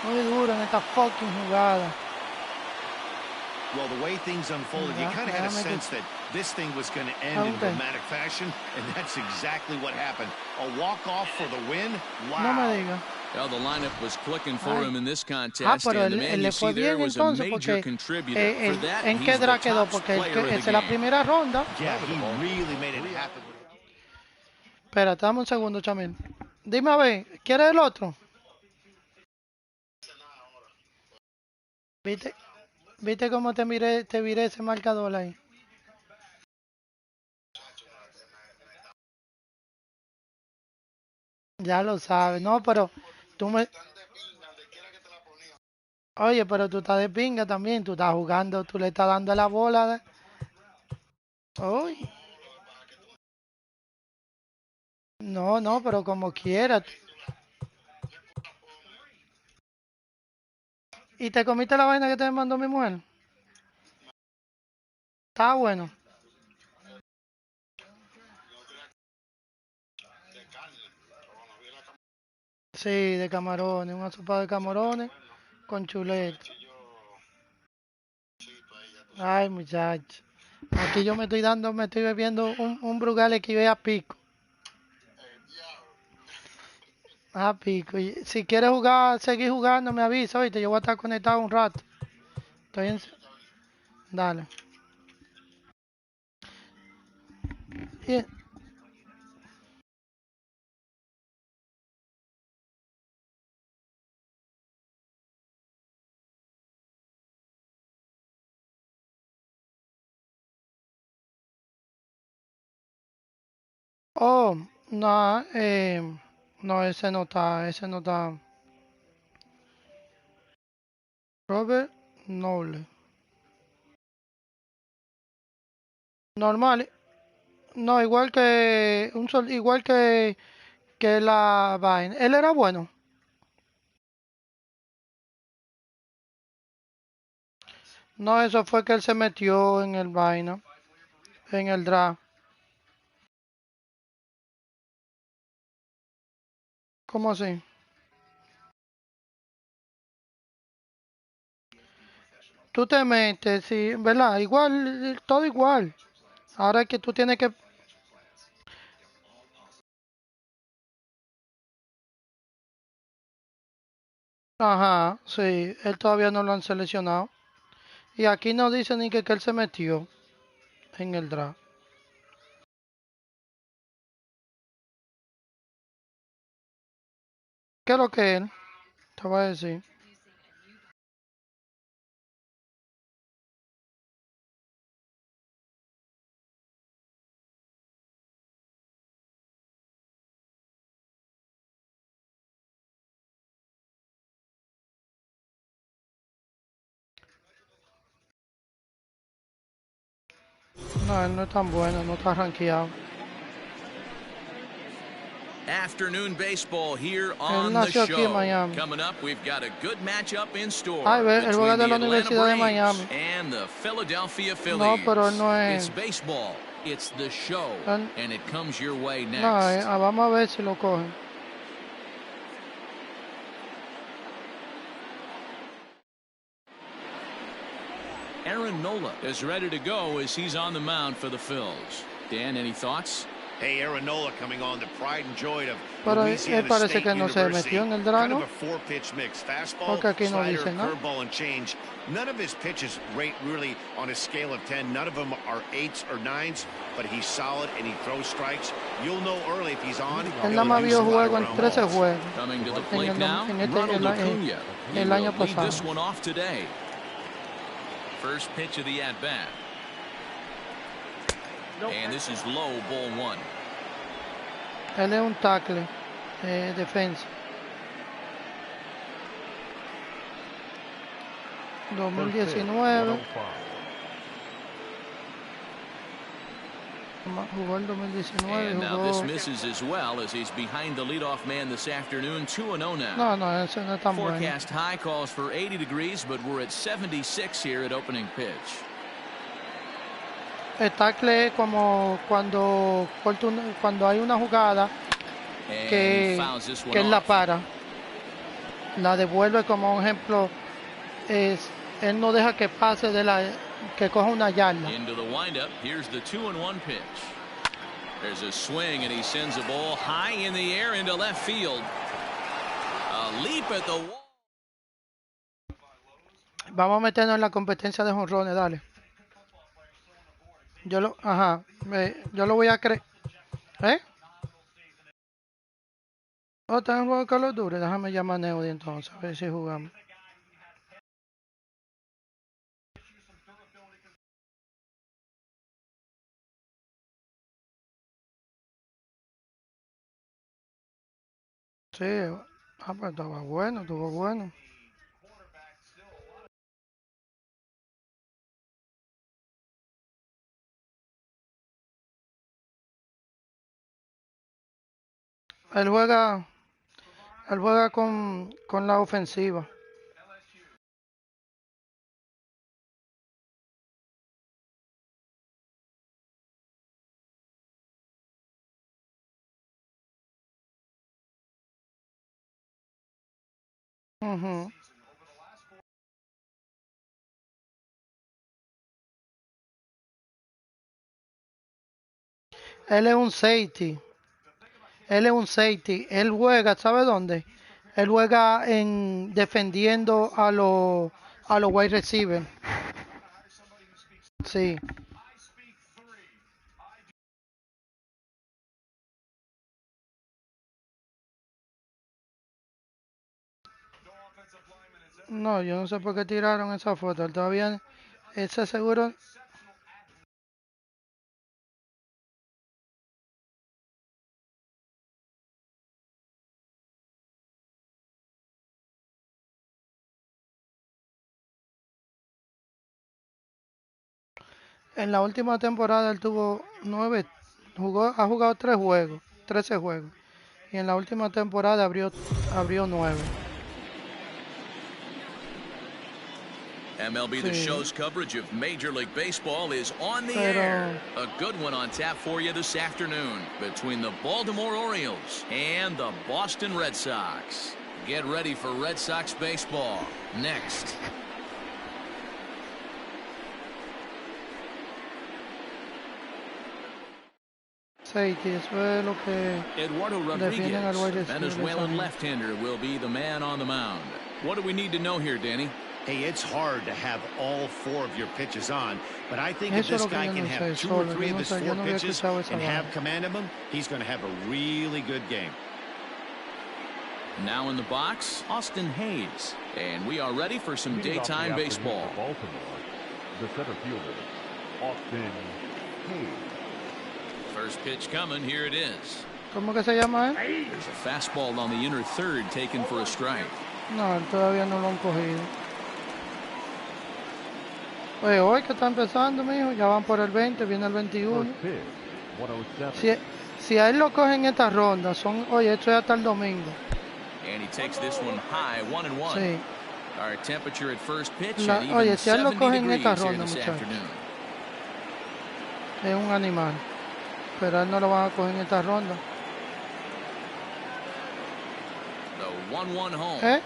Muy duro en esta fucking jugada. Well, the way things unfolded, you kind of had a sense that this thing was going to end in dramatic fashion, and that's exactly what happened. A walk-off for the win? Wow. No me diga. Well, the lineup was clicking for him in this contest, and the man you see there was a major contributor. For that, ¿En qué edad quedó? Porque es la primera ronda. Yeah, he really made it happen. Espera, dame un segundo, Chamil. Dime a ver, ¿quieres el otro? ¿Viste cómo te viré ese marcador ahí? Ya lo sabes, no, pero tú me... Oye, pero tú estás de pinga también, tú estás jugando, tú le estás dando la bola. Uy. No, pero como quieras. ¿Y te comiste la vaina que te mandó mi mujer? Está bueno. Sí, de camarones, una sopa de camarones con chuleta. Ay, muchacho. Aquí yo me estoy bebiendo un Brugal que a pico. A pico. Y si quieres seguir jugando, me avisa, oíste, yo voy a estar conectado un rato. Dale. Bien. Oh, no, no, ese no está. Robert Noble. Normal. No, igual que la vaina. Él era bueno. No, eso fue que él se metió en el vaina, en el draft. ¿Cómo así? Tú te metes, sí, ¿verdad? Igual, todo igual. Ahora es que tú tienes que... Ajá, sí, él todavía no lo han seleccionado. Y aquí no dice ni que él se metió en el draft. ¿Qué es lo que él? Te voy a decir. No, él no es tan bueno, no está rankeado. Afternoon baseball here Él on the nació aquí en show. Miami. Coming up, we've got a good matchup in store Ay, ve, él juega between de the la Atlanta Universidad de Braves Miami. and the Philadelphia No, pero él Phillies. no It's es... baseball. It's the show, Él, and it comes your way no, next. vamos a ver si lo cogen. Aaron Nola is ready to go as he's on the mound for the Phils. Dan, any thoughts? Hey, Aaron Nola coming on, the pride and joy of Pero él Louisiana parece State que no se University. metió en el Kind draft, of ¿no? a four-pitch mix. Fastball, Porque aquí no slider, dice nada. curveball, and change. None of his pitches rate really on a scale of 10. None of them are 8s or 9s, but he's solid and he throws strikes. You'll know early if he's on. Él nada más vio juego en 13 juegos. Coming to the En plate el, now, en este, Ronald Acuna. He el will año lead this pasado. one off today. First pitch of the at-bat. And this is low, ball one. Él es un tackle, defensa. 2019. Jugó el 2019. And now this Jugó... misses as well as he's behind the leadoff man this afternoon. 2-0 now. No, no, ese no es tan bueno. Forecast high calls for 80 degrees, but we're at 76 here at opening pitch. El tackle es como cuando hay una jugada que él la para, la devuelve. Como un ejemplo, él no deja que pase que coja una yarda. Into the windup, here's the 2-1 pitch. There's a swing and he sends a ball high in the air into left field. A leap at the wall. Vamos a meternos en la competencia de jonrones, dale. Yo lo voy a creer. ¿Eh? Oh, está en juego de Call of Duty. Déjame llamar a Neody entonces, a ver si jugamos. Sí, pues estaba bueno, estuvo bueno. Él juega con la ofensiva. Uh-huh. Él es un safety. Él es un safety. Él juega, ¿sabe dónde? Él juega defendiendo a los wide receivers. Sí. No, yo no sé por qué tiraron esa foto. Él todavía, ese seguro En la última temporada él tuvo 9, ha jugado 3 juegos, 13 juegos. Y en la última temporada abrió 9. MLB The Show's coverage of Major League Baseball is on the air. A good one on tap for you this afternoon between the Baltimore Orioles and the Boston Red Sox. Get ready for Red Sox baseball next. Eduardo Rodriguez, Venezuelan left-hander, will be the man on the mound. What do we need to know here, Danny? Hey, it's hard to have all 4 of your pitches on, but I think if this guy can have 2 or 3 of his 4 pitches and have command of them, he's going to have a really good game. Now in the box, Austin Hayes. And we are ready for some daytime baseball. Baltimore, the center fielder, Austin Hayes. First pitch coming, here it is. ¿Cómo que se llama él? There's a fastball on the inner third taken for a strike. No, todavía no lo han cogido. Oye, hoy que está empezando, mijo, ya van por el 20, viene el 21. Si a él lo cogen en esta ronda, oye, esto es hasta el domingo. And he takes this one high, 1-1. Sí. Our temperature at first pitch, Oye, si a él lo 70 cogen en esta degrees here ronda, this muchachos, afternoon. es un animal. Pero a él no lo van a coger en esta ronda. The 1-1 home.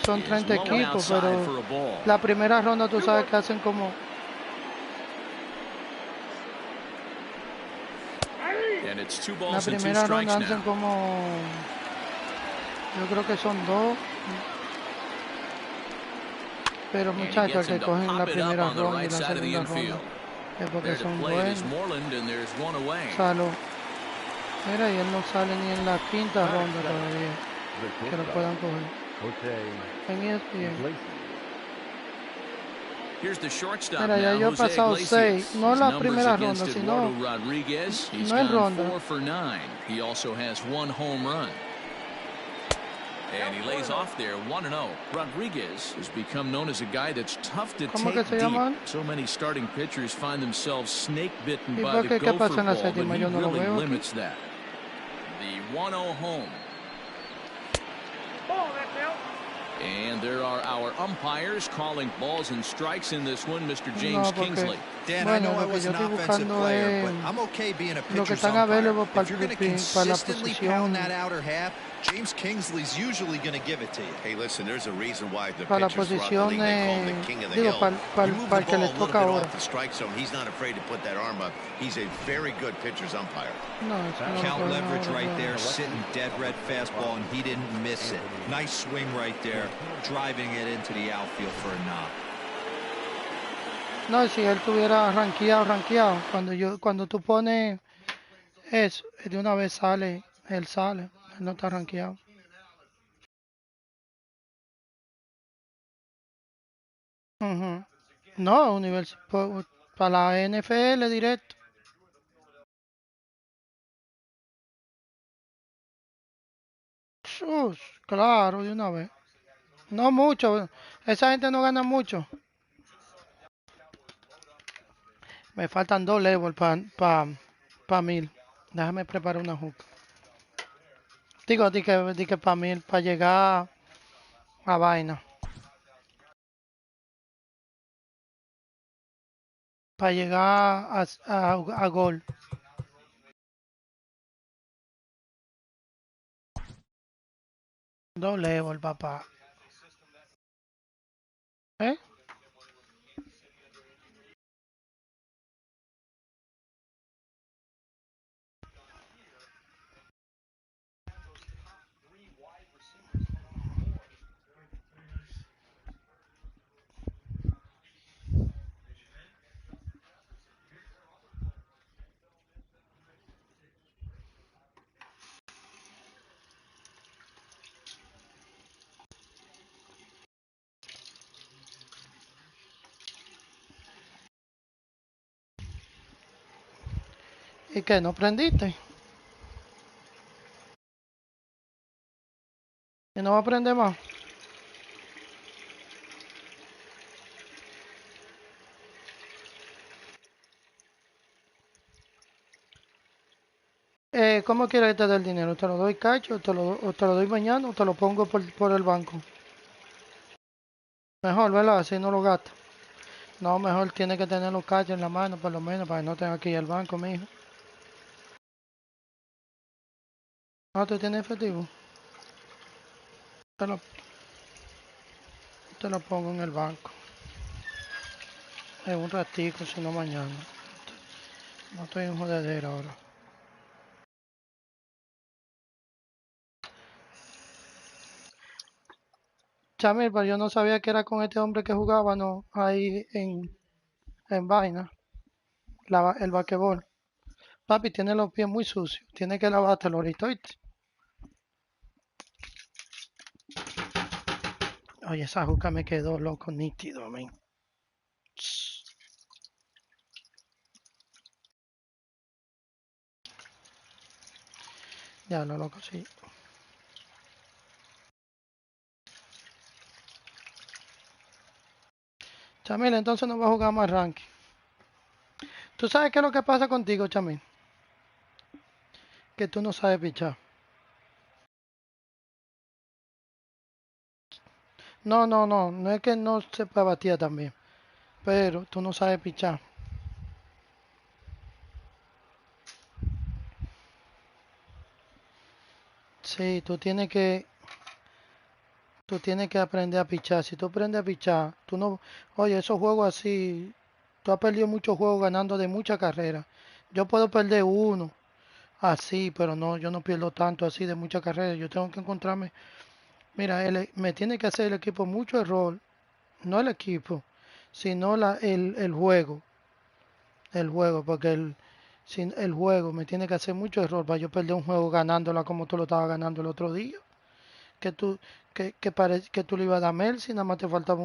Son 30 equipos, pero la primera ronda tú sabes que hacen como... And it's 2 balls La and 2 primera strikes ronda hacen now. como... Yo creo que son 2. Pero muchachos, que cogen la primera ronda y la segunda ronda es porque son buenos. Salo. Mira, y él no sale ni en la quinta ronda todavía. Que lo puedan coger. En ESPN. Here's the shortstop. Mira, ya yo he pasado 6, no la primera ronda, sino He's no en gone ronda. 4 for 9. He also has 1 home run. And he lays off there 1-0. Rodriguez has become known as a guy that's tough to take deep. So many starting pitchers find themselves snake bitten by the gopher ball, but he really limits that. The 1-0 home. And there are our umpires calling balls and strikes in this one, Mr. James Kingsley. Dan, I know I was an offensive player, but I'm okay being a pitcher's umpire. If you're going to consistently pound that outer half, James Kingsley's usually going to give it to you. Hey, listen, there's a reason why the para la pitchers throughout the league, they call him the king of the hill. You move the ball a little bit off the strike zone, he's not afraid to put that arm up. He's a very good pitcher's umpire. Count leverage right there, sitting dead red fastball, and he didn't miss it. Nice swing right there, driving it into the outfield for a knock. No, si él tuviera rankeado, cuando tú pones eso, de una vez sale, él no está rankeado. No, para la NFL directo. Claro, de una vez. No mucho, esa gente no gana mucho. Me faltan 2 levels para 1000. Déjame preparar una hook. Digo, di que para 1000, para llegar a vaina. Para llegar a gol. Dos level, papá. ¿Eh? ¿Y qué? ¿No prendiste? ¿Y no va a prender más? ¿Cómo quieres que te dé el dinero? ¿Te lo doy cash o te lo doy mañana o te lo pongo por el banco? Mejor, ¿verdad? Así no lo gasto. No, mejor tiene que tener los cash en la mano, por lo menos, para que no tenga que ir al banco, mijo. Ah, ¿tú tienes efectivo? Te lo, te lo pongo en el banco. En un ratico, si no mañana. No estoy en jodedera ahora. Chamil, pero yo no sabía que era con este hombre que jugaba, ¿no? Ahí en vaina. El basquetbol. Papi, tiene los pies muy sucios. Tiene que lavártelo ahorita, ¿oíste? Oye, esa juca me quedó loco, nítido, men. Ya lo loco, sí. Chamil, entonces no va a jugar más ranking. ¿Tú sabes qué es lo que pasa contigo, Chamil? Que tú no sabes pichar. No, no, no. No es que no sepa batear también. Pero tú no sabes pichar. Sí, tú tienes que aprender a pichar. Si tú aprendes a pichar, tú no... Oye, esos juegos así, tú has perdido muchos juegos ganando de muchas carreras. Yo puedo perder uno así, pero no, yo no pierdo tanto así de muchas carreras. Yo tengo que encontrarme... Mira, me tiene que hacer el equipo mucho error. No el equipo, sino el juego. El juego, porque el juego me tiene que hacer mucho error para yo perder un juego ganándola como tú lo estabas ganando el otro día. Que tú, que tú le ibas a dar Mercy, nada más te faltaba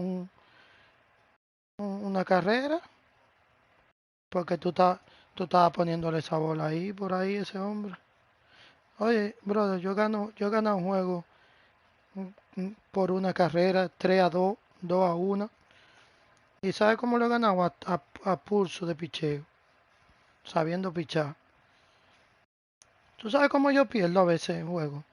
una carrera, porque tú estabas poniéndole esa bola ahí, por ahí, ese hombre. Oye, brother, yo gano un juego por una carrera, 3-2, 2-1. ¿Y sabes cómo lo he ganado? A pulso de picheo, sabiendo pichar. ¿Tú sabes cómo yo pierdo a veces en juego?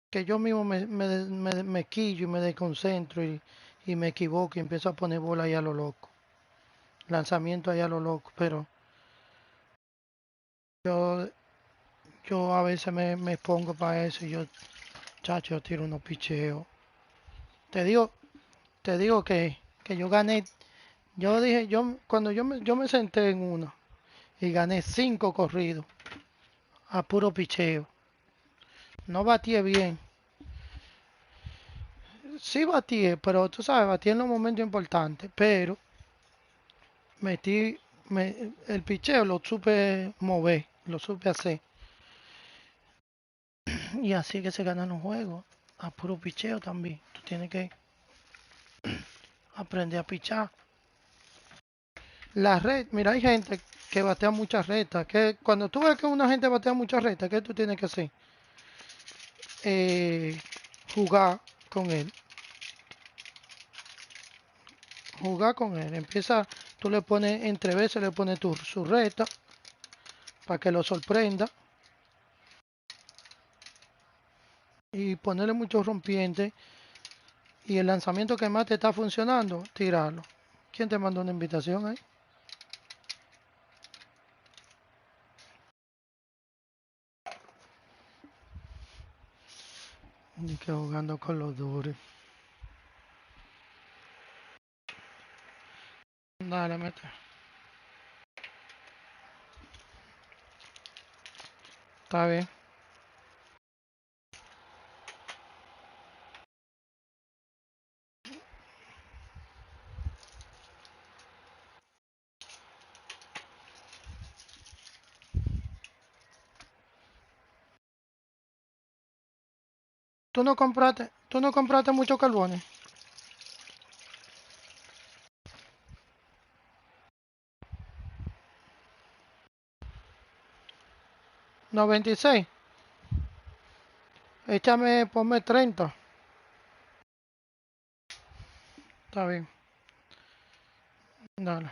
Que yo mismo me quillo y me desconcentro y me equivoco y empiezo a poner bola ahí a lo loco. Lanzamiento ahí a lo loco, pero yo, yo a veces me pongo para eso y chacho, yo tiro unos picheos. Te digo, te digo que yo gané, yo dije, cuando yo me senté en una y gané 5 corridos a puro picheo. No batí bien. Sí batí, pero tú sabes, batí en los momentos importantes, pero metí, el picheo lo supe mover, lo supe hacer. Y así que se ganan los juegos, a puro picheo también. Tú tienes que aprender a pichar. La red, mira, hay gente que batea muchas retas. Que cuando tú ves que una gente batea muchas retas, ¿qué tú tienes que hacer? Eh, jugar con él. Jugar con él. Empieza, tú le pones, entre veces le pones su reta para que lo sorprenda. Y ponerle muchos rompientes. Y el lanzamiento que más te está funcionando, tirarlo. ¿Quién te mandó una invitación ahí? Ni que jugando con los duros. Dale, mete. Está bien. Tú no compraste muchos carbones. 96. Ponme 30. Está bien. Dale.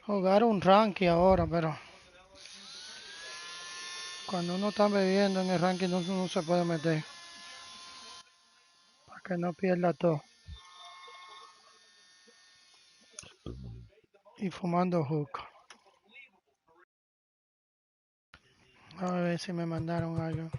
jugar un ranking ahora, pero cuando uno está bebiendo en el ranking no se puede meter. Para que no pierda todo. Y fumando hookah. A ver si me mandaron algo.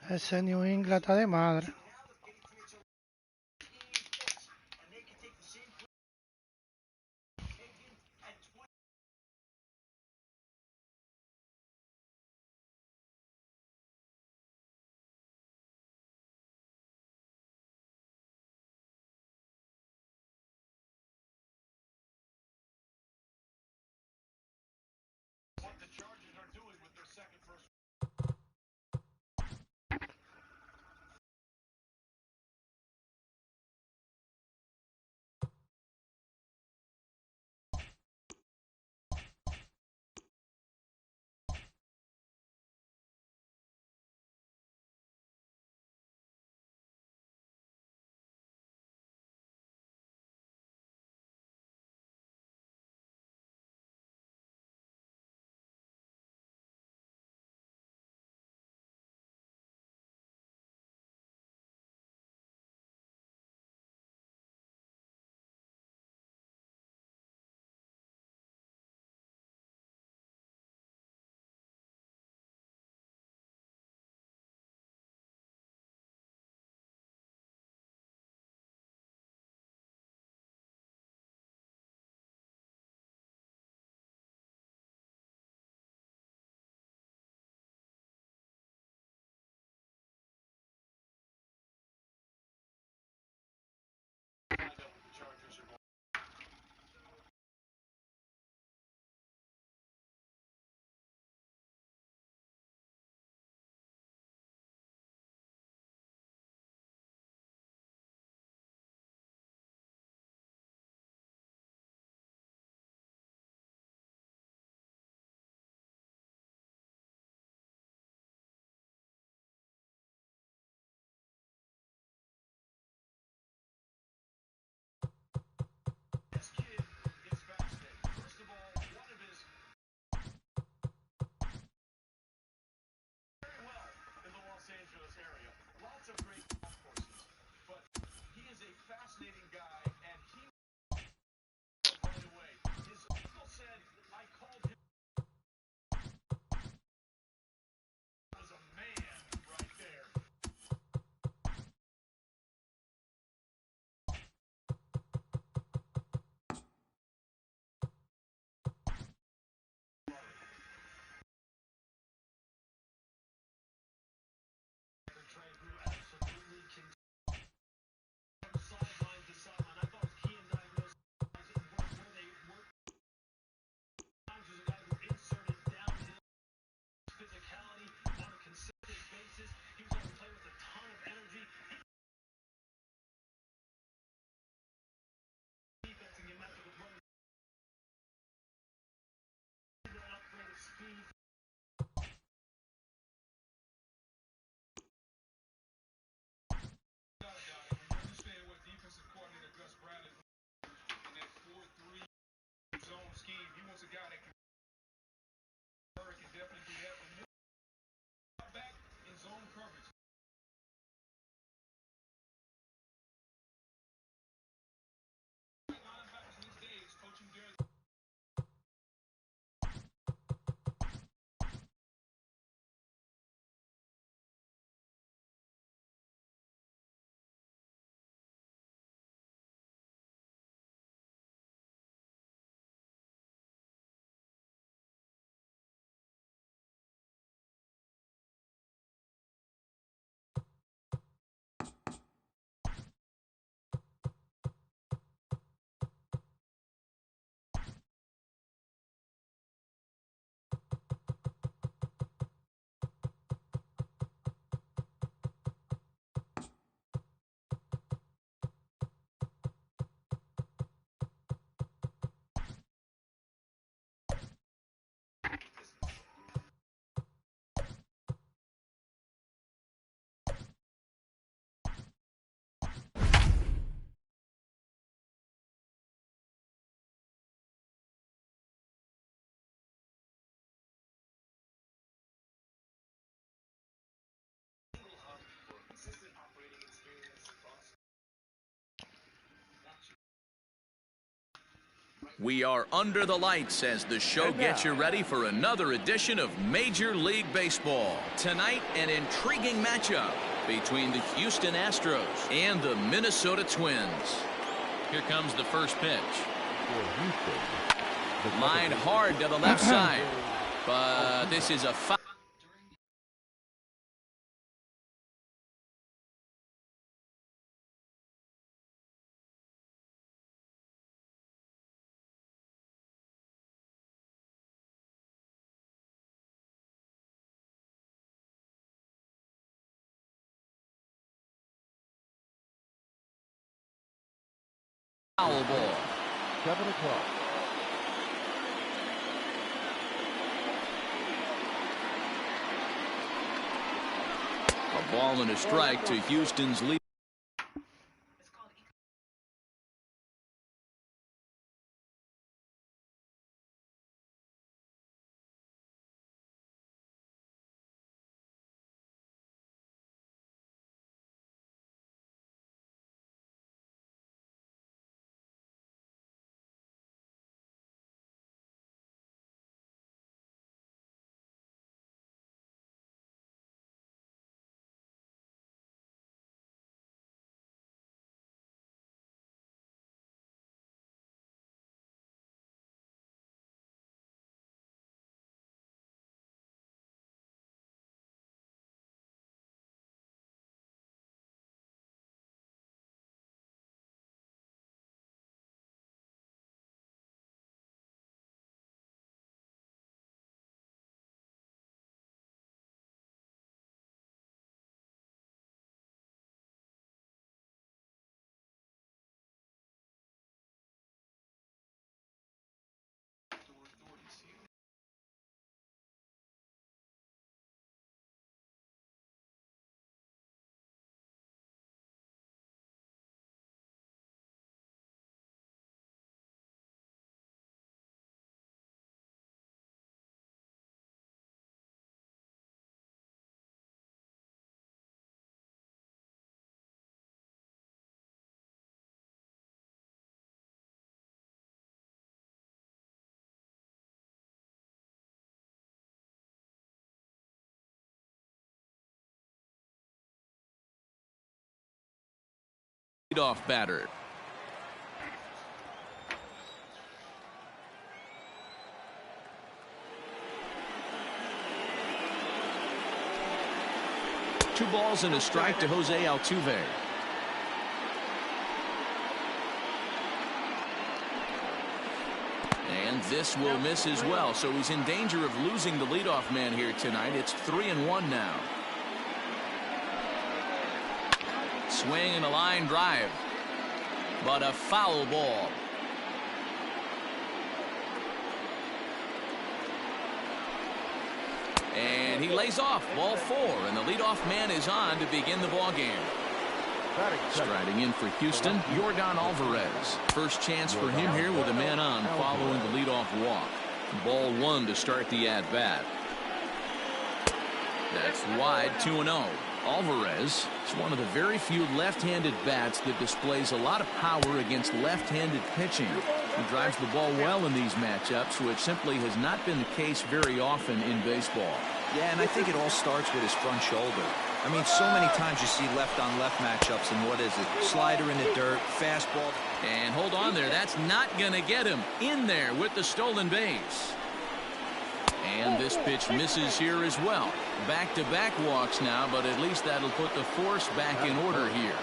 Ese New England está de madre. We are under the lights as the show gets you ready for another edition of Major League Baseball. Tonight, an intriguing matchup between the Houston Astros and the Minnesota Twins. Here comes the first pitch. Line hard to the left side, but this is a foul. Foul ball. 7 o'clock. A ball and a strike to Houston's lead. Leadoff batter. Two balls and a strike to Jose Altuve. And this will miss as well, so he's in danger of losing the leadoff man here tonight. It's 3-1 now. Swing and a line drive, but a foul ball. And he lays off, ball 4, and the leadoff man is on to begin the ball game. Striding in for Houston, Yordan Alvarez. First chance for him here with a man on following the leadoff walk. Ball 1 to start the at-bat. That's wide, 2-0. Alvarez is one of the very few left-handed bats that displays a lot of power against left-handed pitching. He drives the ball well in these matchups, which simply has not been the case very often in baseball. Yeah, and I think it all starts with his front shoulder. I mean, so many times you see left-on-left matchups, and what is it? Slider in the dirt, fastball. And hold on there, that's not going to get him in there with the stolen base. And this pitch misses here as well. Back-to-back walks now, but at least that'll put the force back in order here.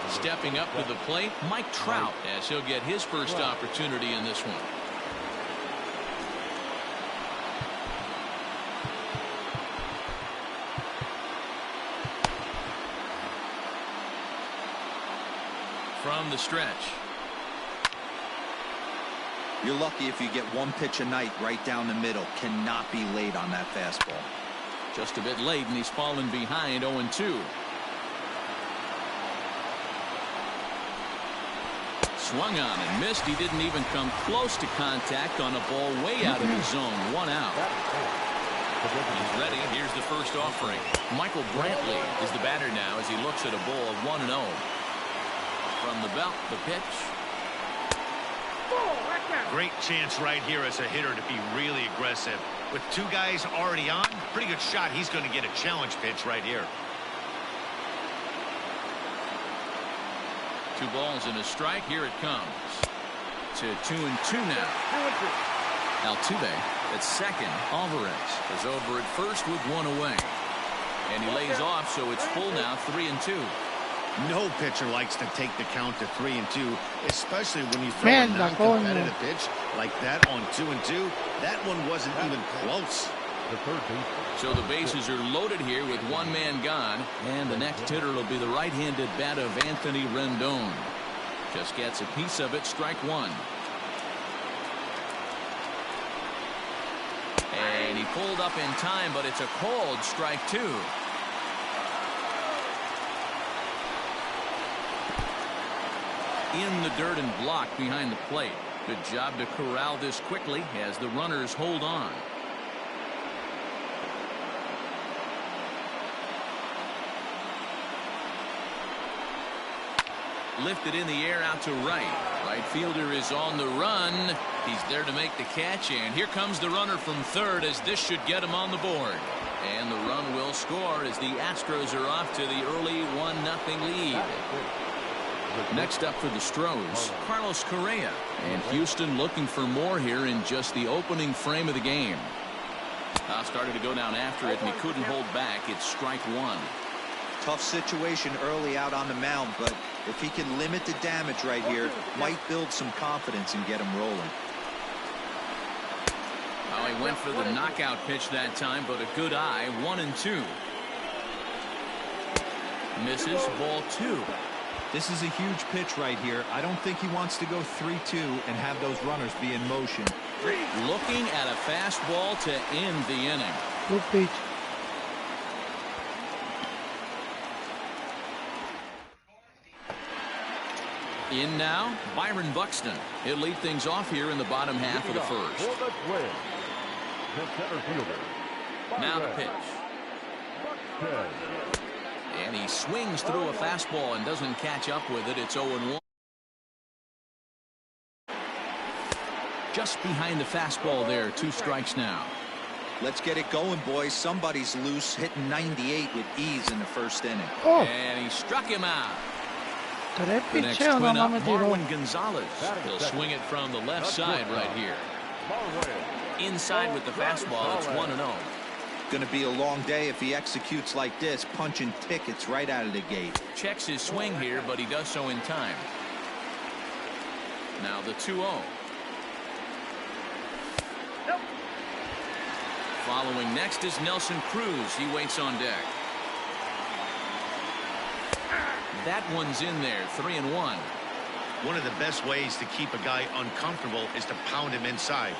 Stepping up to the plate, Mike Trout, as he'll get his first opportunity in this one. From the stretch. You're lucky if you get one pitch a night right down the middle. Cannot be late on that fastball. Just a bit late, and he's fallen behind 0-2. Swung on and missed. He didn't even come close to contact on a ball way out of the zone. 1 out. He's ready. Here's the first offering. Michael Brantley is the batter now as he looks at a ball of 1-0. From the belt, the pitch. Great chance right here as a hitter to be really aggressive. With two guys already on, pretty good shot. He's going to get a challenge pitch right here. 2 balls and a strike. Here it comes. To 2-2 now. Altuve at second. Alvarez is over at first with 1 away. And he lays off, so it's full now, 3-2. No pitcher likes to take the count to 3-2, especially when you throw a non-competitive pitch like that on 2-2. That one wasn't even close. So the bases are loaded here with 1 man gone, and the next hitter will be the right-handed bat of Anthony Rendon. Just gets a piece of it, strike 1. And he pulled up in time, but it's a called strike 2. In the dirt and blocked behind the plate. Good job to corral this quickly as the runners hold on. Lifted in the air out to right. Right fielder is on the run. He's there to make the catch, and here comes the runner from third as this should get him on the board. And the run will score as the Astros are off to the early 1-0 lead. Next up for the Stros, Carlos Correa. And Houston looking for more here in just the opening frame of the game. Started to go down after it, and he couldn't hold back. It's strike 1. Tough situation early out on the mound, but if he can limit the damage right here, might build some confidence and get him rolling. Well, he went for the knockout pitch that time, but a good eye. 1-2. Misses, ball 2. This is a huge pitch right here. I don't think he wants to go 3-2 and have those runners be in motion. Looking at a fastball to end the inning. Good pitch. In now, Byron Buxton. He'll lead things off here in the bottom half of the first. Now the pitch. And he swings through a fastball and doesn't catch up with it. It's 0-1. Just behind the fastball there. 2 strikes now. Let's get it going, boys. Somebody's loose, hitting 98 with ease in the first inning. Oh. And he struck him out. The next twin up, Marwin Gonzalez. He'll swing it from the left side right here. Inside with the fastball. It's 1-0. Going to be a long day if he executes like this, punching tickets right out of the gate. Checks his swing here, but he does so in time. Now the 2-0. Following next is Nelson Cruz. He waits on deck. That one's in there. 3-1. One of the best ways to keep a guy uncomfortable is to pound him inside.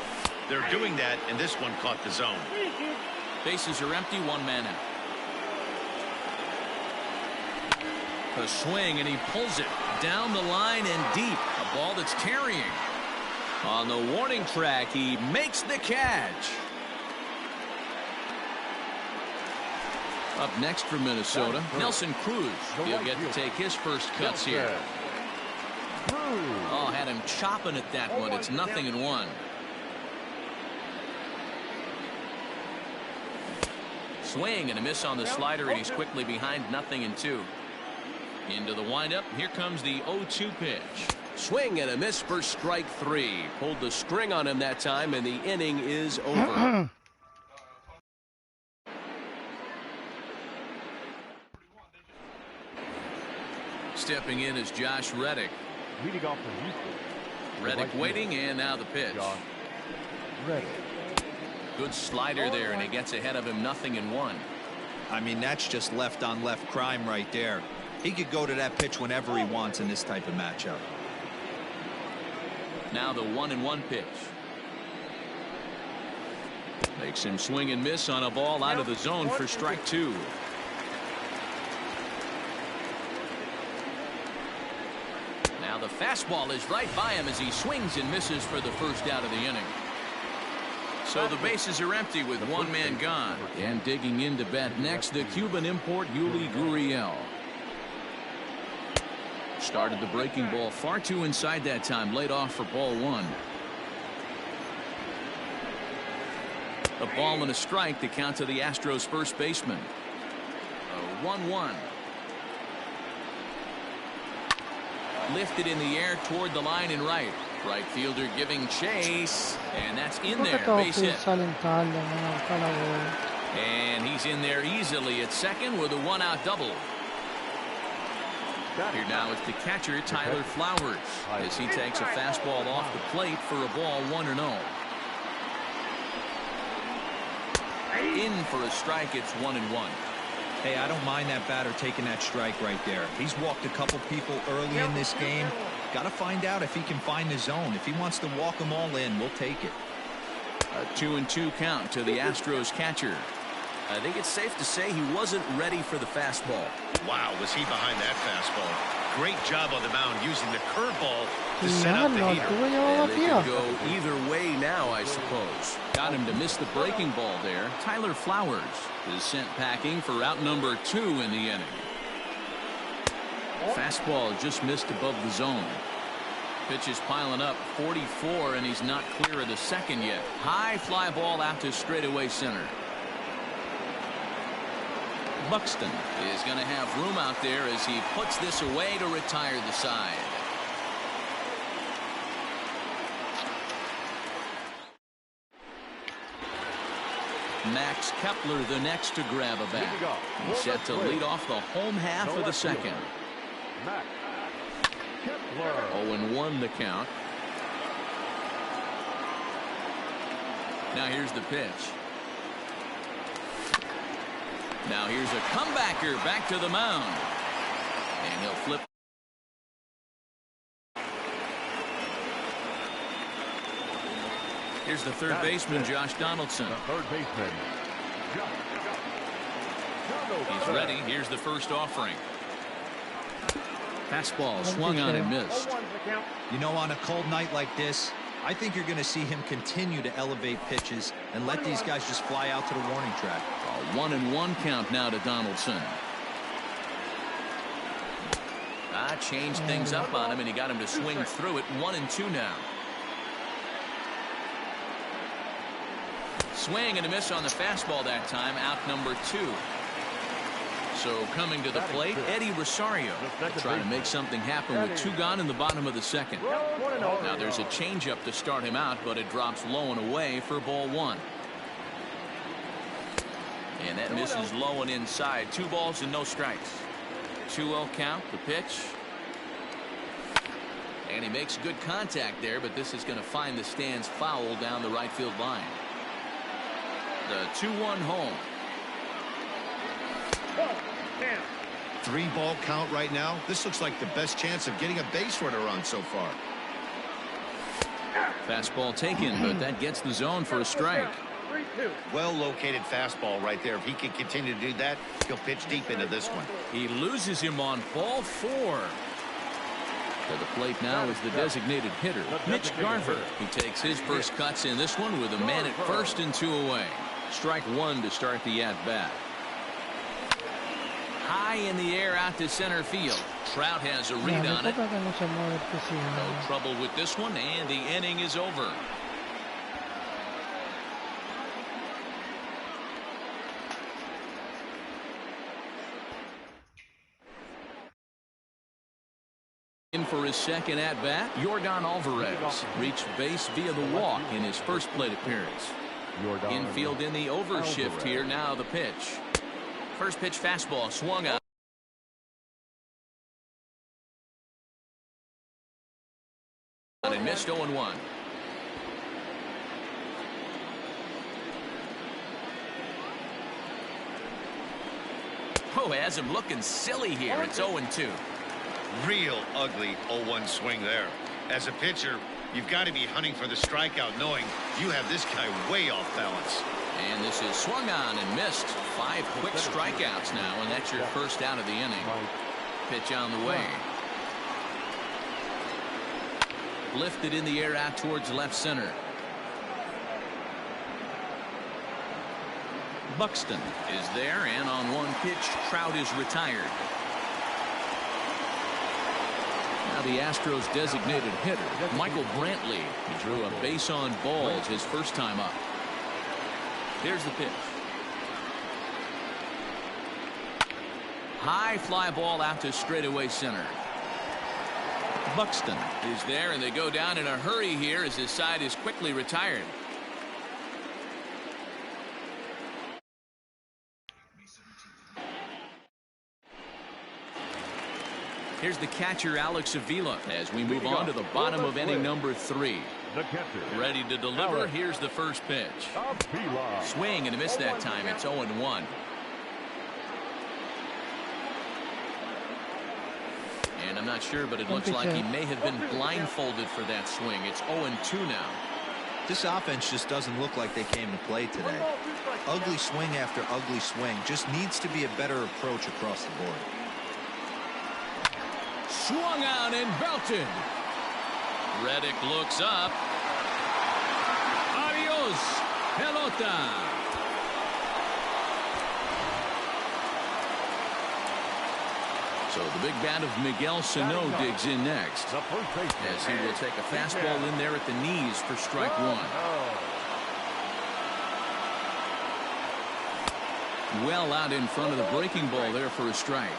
They're doing that, and this one caught the zone. Bases are empty. 1 man out. A swing, and he pulls it down the line and deep. A ball that's carrying. On the warning track, he makes the catch. Up next for Minnesota, Nelson Cruz. He'll get to take his first cuts here. Oh, had him chopping at that one. It's 0-1. Swing and a miss on the slider, and he's quickly behind 0-2. Into the windup. Here comes the 0-2 pitch. Swing and a miss for strike 3. Pulled the string on him that time, and the inning is over. Stepping in is Josh Reddick. Leading off from Houston. Reddick waiting, and now the pitch. Good slider there, and he gets ahead of him. 0-1. I mean, that's just left on left crime right there. He could go to that pitch whenever he wants in this type of matchup. Now the 1-1 pitch. Makes him swing and miss on a ball out of the zone for strike 2. Now the fastball is right by him as he swings and misses for the first out of the inning. So the bases are empty with 1 man gone. And digging in to bat next, the Cuban import Yuli Gurriel. Started the breaking ball far too inside that time. Laid off for ball one. A ball and a strike to count to the Astros first baseman. 1-1. Lifted in the air toward the line and right. Right fielder giving chase. And that's in there. Base hit. And he's in there easily at second with a one-out double. Here now is the catcher, Tyler Flowers, as he takes a fastball off the plate for a ball 1-0. In for a strike, it's 1-1. Hey, I don't mind that batter taking that strike right there. He's walked a couple people early in this game. Got to find out if he can find the zone. If he wants to walk them all in, we'll take it. A 2-2 count to the Astros catcher. I think it's safe to say he wasn't ready for the fastball. Wow, was he behind that fastball. Great job on the mound using the curveball to set up the heater. And they could go either way now, I suppose. Got him to miss the breaking ball there. Tyler Flowers is sent packing for out number 2 in the inning. Fastball just missed above the zone. Pitch is piling up, 44, and he's not clear of the second yet. High fly ball out to straightaway center. Buxton is going to have room out there as he puts this away to retire the side. Max Kepler the next to grab a bat. He's set to lead off the home half of the second. 0-1 the count. Now here's the pitch. Now here's a comebacker back to the mound. And he'll flip. Here's the third baseman, Josh Donaldson. Third baseman. He's ready. Here's the first offering. Fastball swung on and missed. You know, on a cold night like this, I think you're going to see him continue to elevate pitches and let these guys just fly out to the warning track. A 1-1 count now to Donaldson. Changed things up on him, and he got him to swing through it. 1-2 now. Swing and a miss on the fastball that time. Out number 2. So coming to the plate, Eddie Rosario trying to make something happen with 2 gone in the bottom of the second. Now there's a changeup to start him out, but it drops low and away for ball 1. And that misses low and inside. 2 balls and no strikes. 2-0 count. The pitch. And he makes good contact there, but this is going to find the stands foul down the right field line. The 2-1 home. 3-ball count right now. This looks like the best chance of getting a base runner on so far. Fastball taken, but that gets the zone for a strike. Well located fastball right there. If he can continue to do that, he'll pitch deep into this one. He loses him on ball 4. To the plate now is the designated hitter, Mitch Garver. He takes his first cuts in this one with a man at first and 2 away. Strike 1 to start the at-bat. High in the air out to center field. Trout has a read on it. No trouble with this one, and the inning is over. In for his second at-bat, Yordan Alvarez reached base via the walk in his first plate appearance. Infield in the overshift here. Now the pitch. First pitch fastball swung on. And missed 0-1. Oh, has him looking silly here. It's 0-2. Real ugly 0-1 swing there. As a pitcher, you've got to be hunting for the strikeout, knowing you have this guy way off balance. And this is swung on and missed. 5 quick strikeouts now, and that's your first out of the inning. Pitch on the way. Lifted in the air out towards left center. Buxton is there, and on one pitch, Trout is retired. Now the Astros designated hitter, Michael Brantley. He drew a base on balls his first time up. Here's the pitch. High fly ball out to straightaway center. Buxton is there, and they go down in a hurry here as his side is quickly retired. Here's the catcher, Alex Avila, as we move on to the bottom of inning number 3. Ready to deliver. Here's the first pitch. Swing and a miss that time. It's 0-1. And I'm not sure, but it looks like he may have been blindfolded for that swing. It's 0-2 now. This offense just doesn't look like they came to play today. Ugly swing after ugly swing. Just needs to be a better approach across the board. Swung out and belted. Reddick looks up. Adios, pelota. So the big bat of Miguel Sano digs in next, as he will take a fastball in there at the knees for strike 1. Well out in front of the breaking ball there for a strike.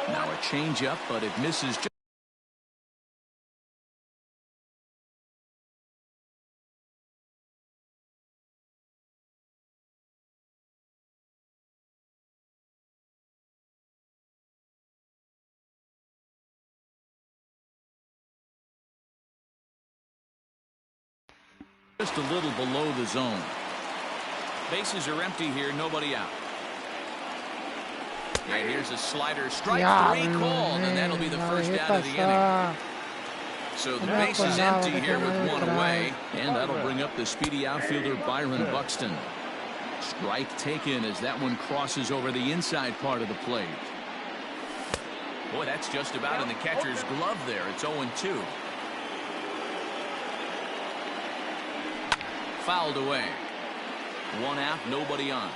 Now a changeup, but it misses. Just a little below the zone. Bases are empty here, nobody out. And here's a slider, strike 3 called, and that'll be the first out of the inning. So the base is empty here with 1 away, and that'll bring up the speedy outfielder Byron Buxton. Strike taken as that one crosses over the inside part of the plate. Boy, that's just about in the catcher's glove there. It's 0-2. Fouled away. 1 out, nobody on.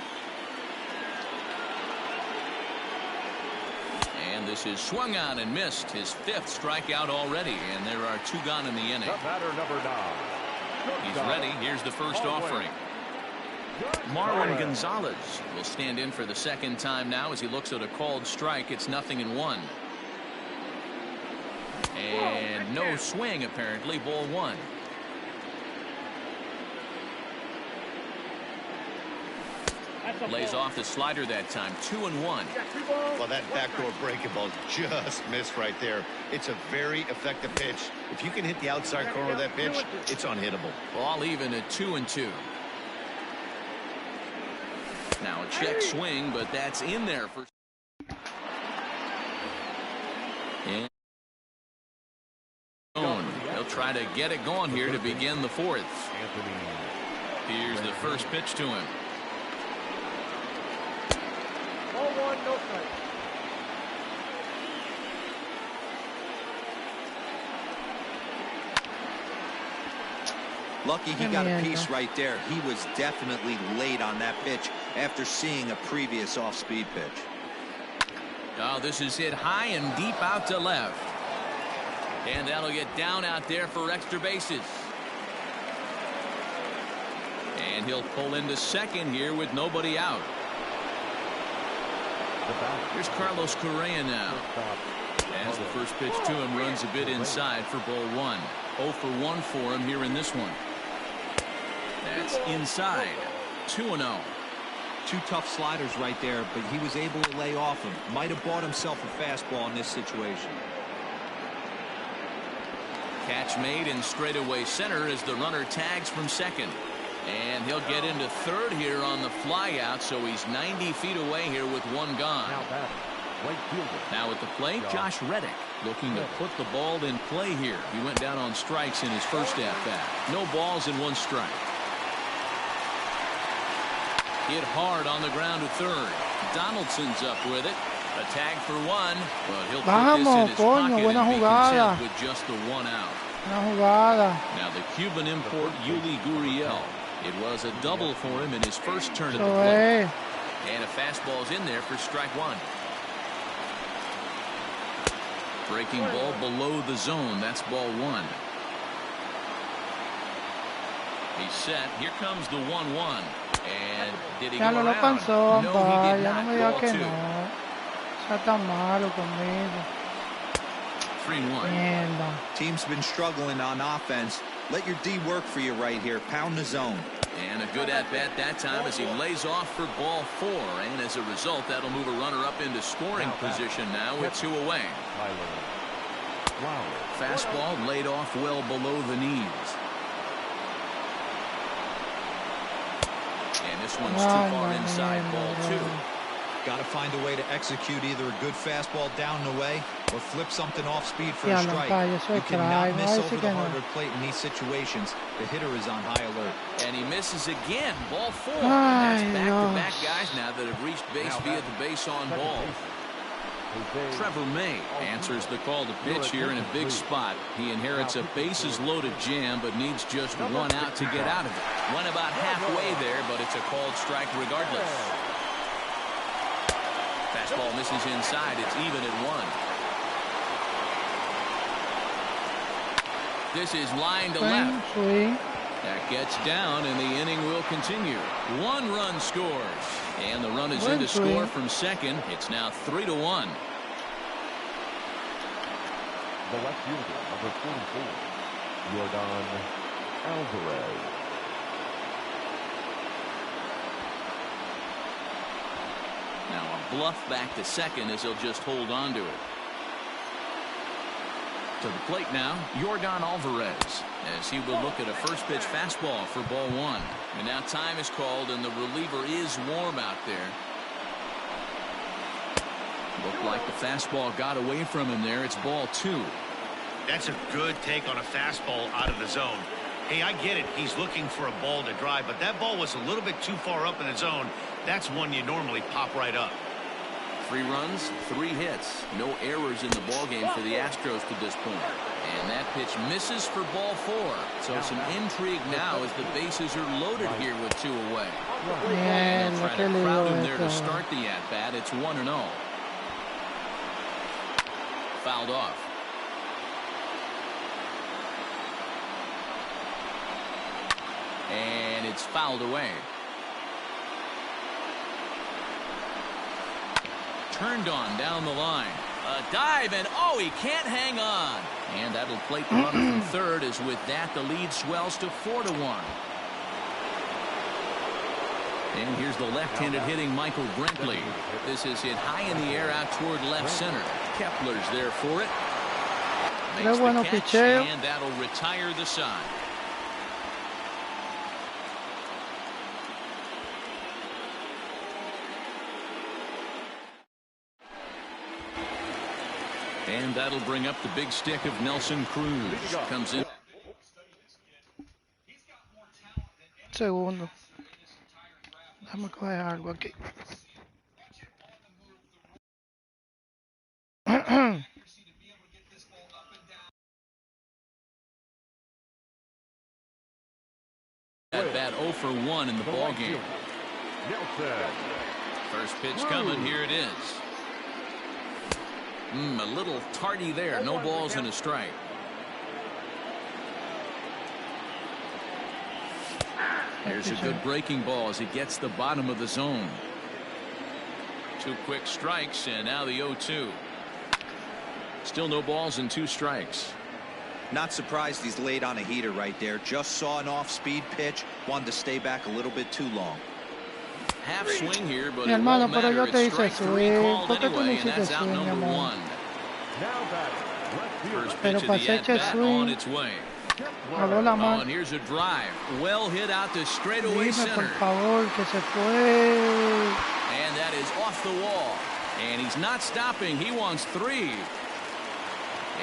And this is swung on and missed. His 5th strikeout already, and there are 2 gone in the inning. He's ready. Here's the first offering. Marwin Gonzalez will stand in for the 2nd time now as he looks at a called strike. It's 0-1. And no swing apparently. Ball 1. Lays off the slider that time. 2-1. Well, that backdoor breaking ball just missed right there. It's a very effective pitch. If you can hit the outside corner of that pitch, it's unhittable. Ball even at 2-2. Now a check swing, but that's in there for. And they'll try to get it going here to begin the 4th. Here's the first pitch to him. 0-1, no strike. Lucky he got a piece right there. He was definitely late on that pitch after seeing a previous off-speed pitch. Oh, this is hit high and deep out to left. And that'll get down out there for extra bases. And he'll pull into second here with nobody out. Here's Carlos Correa now. As the first pitch to him runs a bit inside for ball 1. 0 for 1 for him here in this one. That's inside. 2-0. 2 tough sliders right there, but he was able to lay off him. Might have bought himself a fastball in this situation. Catch made in straightaway center as the runner tags from second. And he'll get into third here on the flyout, so he's 90 feet away here with 1 gone. Now at the plate, Josh Reddick looking to put the ball in play here. He went down on strikes in his first at-bat. No balls and 1 strike. Hit hard on the ground to third. Donaldson's up with it. A tag for 1, but he'll put this in his pocket and be content with just the 1 out. Now the Cuban import Yuli Gurriel. It was a double for him in his first turn at the plate. And a fastball's in there for strike 1. Breaking ball below the zone. That's ball one. He's set. Here comes the 1-1. And did he go around? No, he did not. Ball two. 3-1. Team's been struggling on offense. Let your D work for you right here. Pound the zone. And a good at-bat that time as he lays off for ball four. And as a result, that'll move a runner up into scoring position now with 2 away. Fastball laid off well below the knees. And this one's too far inside, ball two. Got to find a way to execute either a good fastball down and away or flip something off speed for a strike. You cannot miss over the hardwood plate in these situations. The hitter is on high alert. And he misses again, ball four. And that's back-to-back guys now that have reached base via the base on ball. Trevor May answers the call to pitch here in a big spot. He inherits a bases-loaded jam, but needs just 1 out to get out of it. Went about halfway there, but it's a called strike regardless. Fastball misses inside. It's even at 1. This is line to left. That gets down, and the inning will continue. 1 run scores, and the run is in to score from second. It's now 3-1. The left fielder, number 44, Anghel07's. Now a bluff back to second as he'll just hold on to it. To the plate now, Anghel07's, as he will look at a first pitch fastball for ball one. And now time is called, and the reliever is warm out there. Looked like the fastball got away from him there. It's ball two. That's a good take on a fastball out of the zone. Hey, I get it. He's looking for a ball to drive, but that ball was a little bit too far up in the zone. That's one you normally pop right up. 3 runs, 3 hits. No errors in the ballgame for the Astros to this point. And that pitch misses for ball 4. So some intrigue now as the bases are loaded here with 2 away. And they'll try to crowd him there to start the at-bat. It's 1-0. Fouled off. And it's fouled away. Turned on down the line. A dive, and oh, he can't hang on. And that'll plate the runner from third, as with that the lead swells to 4-1. And here's the left-handed hitting Michael Brinkley. This is hit high in the air out toward left center. Kepler's there for it. Makes the catch, and that'll retire the side. And that'll bring up the big stick of Nelson Cruz. Comes in. Segundo. Déjame coger algo aquí. At bat 0 for 1 in the ball game. First pitch coming. Here it is. A little tardy there. No balls and a strike. Here's a good breaking ball as he gets the bottom of the zone. 2 quick strikes, and now the 0-2. Still no balls and 2 strikes. Not surprised he's laid on a heater right there. Just saw an off-speed pitch. Wanted to stay back a little bit too long. Half swing here, but it won't matter. It's strike 3 called anyway, and that's out number 1. First pitch of the at-bat on its way. Oh, and here's a drive. Well hit out to straightaway center. And that is off the wall. And he's not stopping. He wants 3.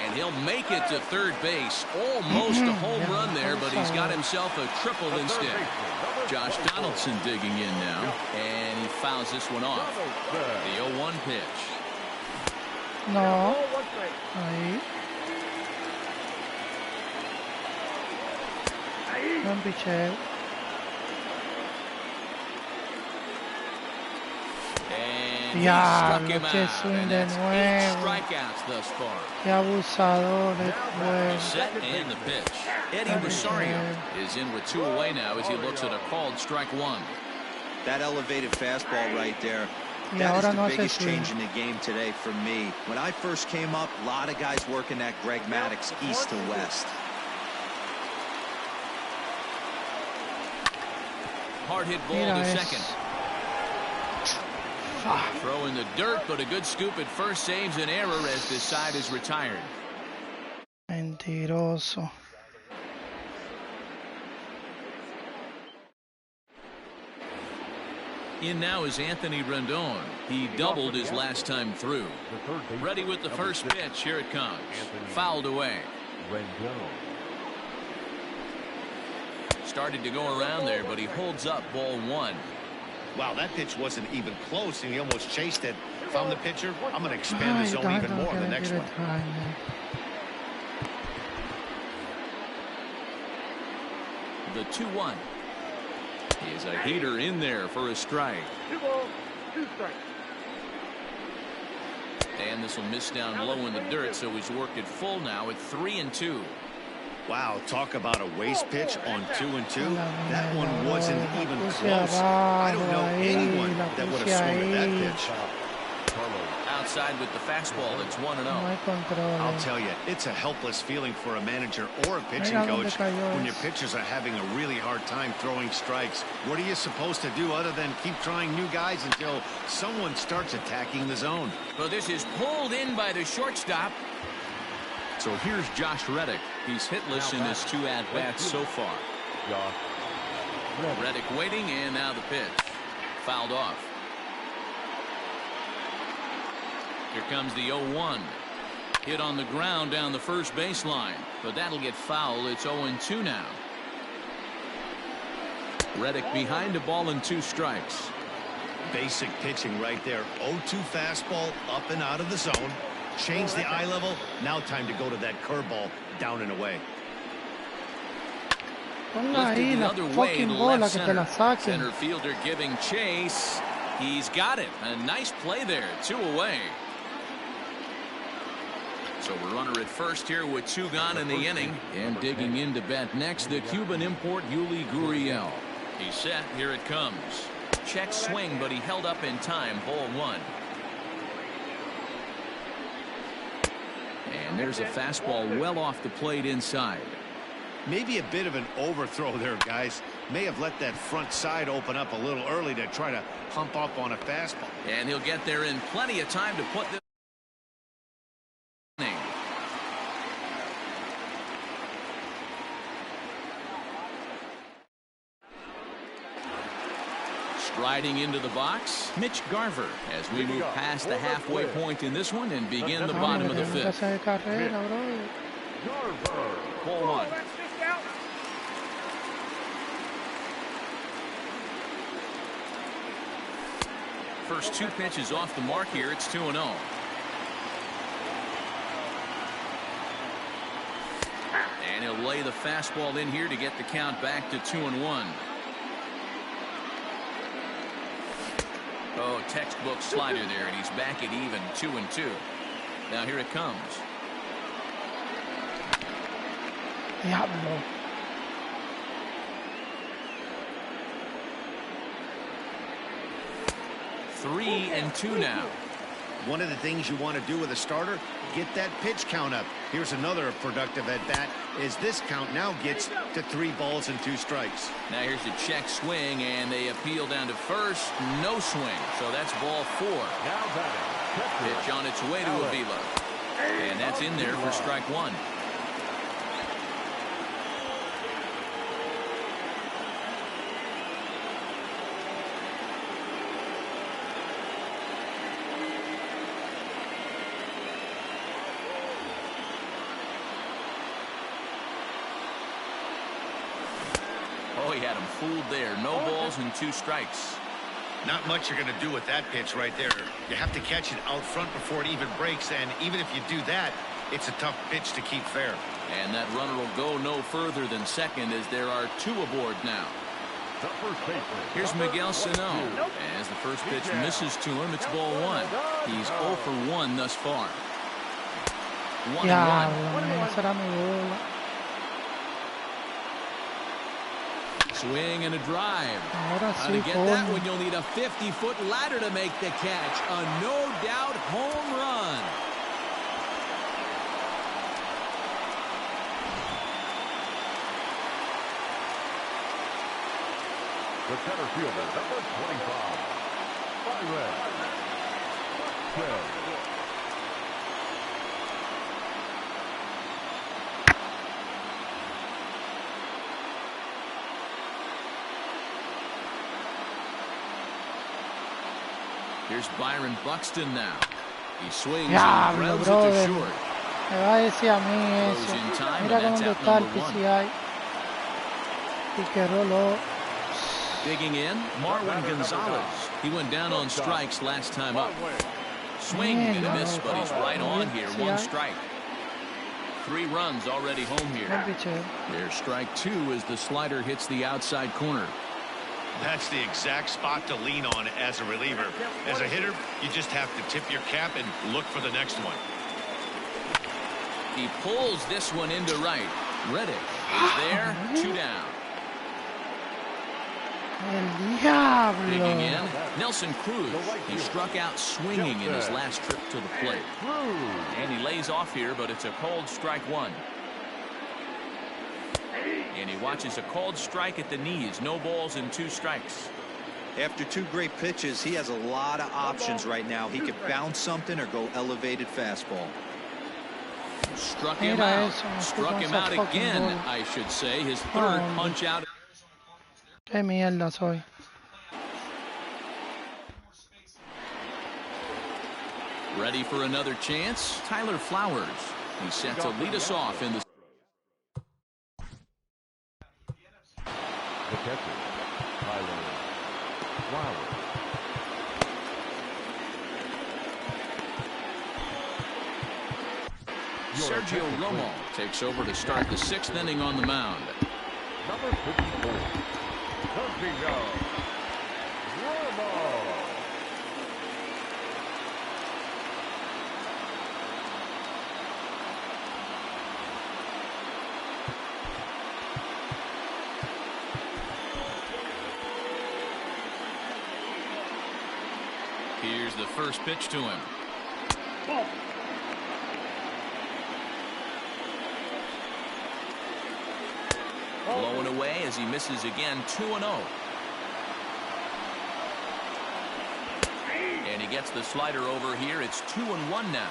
And he'll make it to third base. Almost a home run there, but he's got himself a triple instead. Josh Donaldson digging in now. And he fouls this one off. The 0-1 pitch. No. Ahí. Buen picheo. Ya, struck him qué out, swing and de that's 8 nuevo. strikeouts thus far. Qué abusador de juego. Set and the pitch. Eddie Rosario is in with 2 away now as he looks at a called strike 1. That elevated fastball right there. Y That is ahora the no hace biggest swing. change in the game today for me. When I first came up, a lot of guys working that Greg Maddux east to west. Hard hit ball to second. Throw in the dirt, but a good scoop at first saves an error as this side is retired. Mentiroso. In now is Anthony Rendon. He doubled his last time through. Ready with the first pitch. Here it comes. Fouled away. Started to go around there, but he holds up ball 1. Wow, that pitch wasn't even close, and he almost chased it. Found the pitcher. I'm going to expand the zone even more on the next one. The 2-1. Is a heater in there for a strike. 2 balls, 2 strikes. And this will miss down low in the dirt, so he's worked it full now at 3-2. Wow, talk about a waste pitch on 2-2. That one wasn't even close. I don't know anyone that would have swung at that pitch. Outside with the fastball, it's 1-0. I'll tell you, it's a helpless feeling for a manager or a pitching coach when your pitchers are having a really hard time throwing strikes. What are you supposed to do other than keep trying new guys until someone starts attacking the zone? Well, this is pulled in by the shortstop. So here's Josh Reddick. He's hitless in his 2 at-bats so far. Reddick waiting, and now the pitch. Fouled off. Here comes the 0-1. Hit on the ground down the first baseline, but that'll get foul. It's 0-2 now. Reddick behind a ball and 2 strikes. Basic pitching right there. 0-2 fastball up and out of the zone. Change the eye level. Now time to go to that curveball down and away. Lifted the other way to left center. Center fielder giving chase. He's got it. A nice play there. 2 away. So we're runner at first here with 2 gone in the inning. And digging in to bat next, the Cuban import Yuli Gurriel. He's set. Here it comes. Check swing, but he held up in time. Ball 1. And there's a fastball well off the plate inside. Maybe a bit of an overthrow there, guys. May have let that front side open up a little early to try to hump up on a fastball. And he'll get there in plenty of time to put this. Striding into the box, Mitch Garver, as we move past the halfway point in this one and begin the bottom of the 5th. Ball 1. First 2 pitches off the mark here. It's 2-0. And he'll lay the fastball in here to get the count back to 2-1. Oh, textbook slider there, and he's back at even 2-2. Now here it comes. Diablo. 3-2 now. One of the things you want to do with a starter, get that pitch count up. Here's another productive at bat as this count now gets to 3 balls and 2 strikes. Now here's the check swing, and they appeal down to first. No swing, so that's ball 4. Pitch on its way to Avila, and that's in there for strike 1. Oh, he had him fooled there. No balls and 2 strikes. Not much you're going to do with that pitch right there. You have to catch it out front before it even breaks, and even if you do that, it's a tough pitch to keep fair. And that runner will go no further than second as there are 2 aboard now. The first baseman. Here's Miguel Sano. As the first pitch misses to him, it's ball one. He's 0 for 1 thus far. 1-1. Será mi bola. Swing and a drive. Ahora How sí, to get that one, you'll need a 50-foot ladder to make the catch. A no-doubt home run. The center fielder, number 25. Byron. Here's Byron Buxton now. He swings and grounds it to short. Me va a decir a mí eso. Mira dónde está el PCI. Piquerolo. Digging in, Marwin Gonzalez. He went down on strikes last time up. Swing and a miss, but he's right on here. 1 strike. 3 runs already home here. There's strike 2 as the slider hits the outside corner. That's the exact spot to lean on as a reliever. As a hitter, you just have to tip your cap and look for the next one. He pulls this one into right. Reddick is there, 2 down. Digging in, Nelson Cruz. He struck out swinging in his last trip to the plate. And he lays off here, but it's a called strike 1. And he watches a called strike at the knees. No balls and 2 strikes. After 2 great pitches, he has a lot of options right now. He could bounce something or go elevated fastball. Struck him out. Struck him out again, I should say. His 3rd punch out. Qué mierda soy. Ready for another chance? Tyler Flowers. He's set to lead us off in the. The catcher, Tyler Flowers. Sergio Romo takes over to start the 6th inning on the mound. Number 54, Sergio Romo. Here's the first pitch to him. Blowing away as he misses again. 2-0. And he gets the slider over here. It's 2-1 now.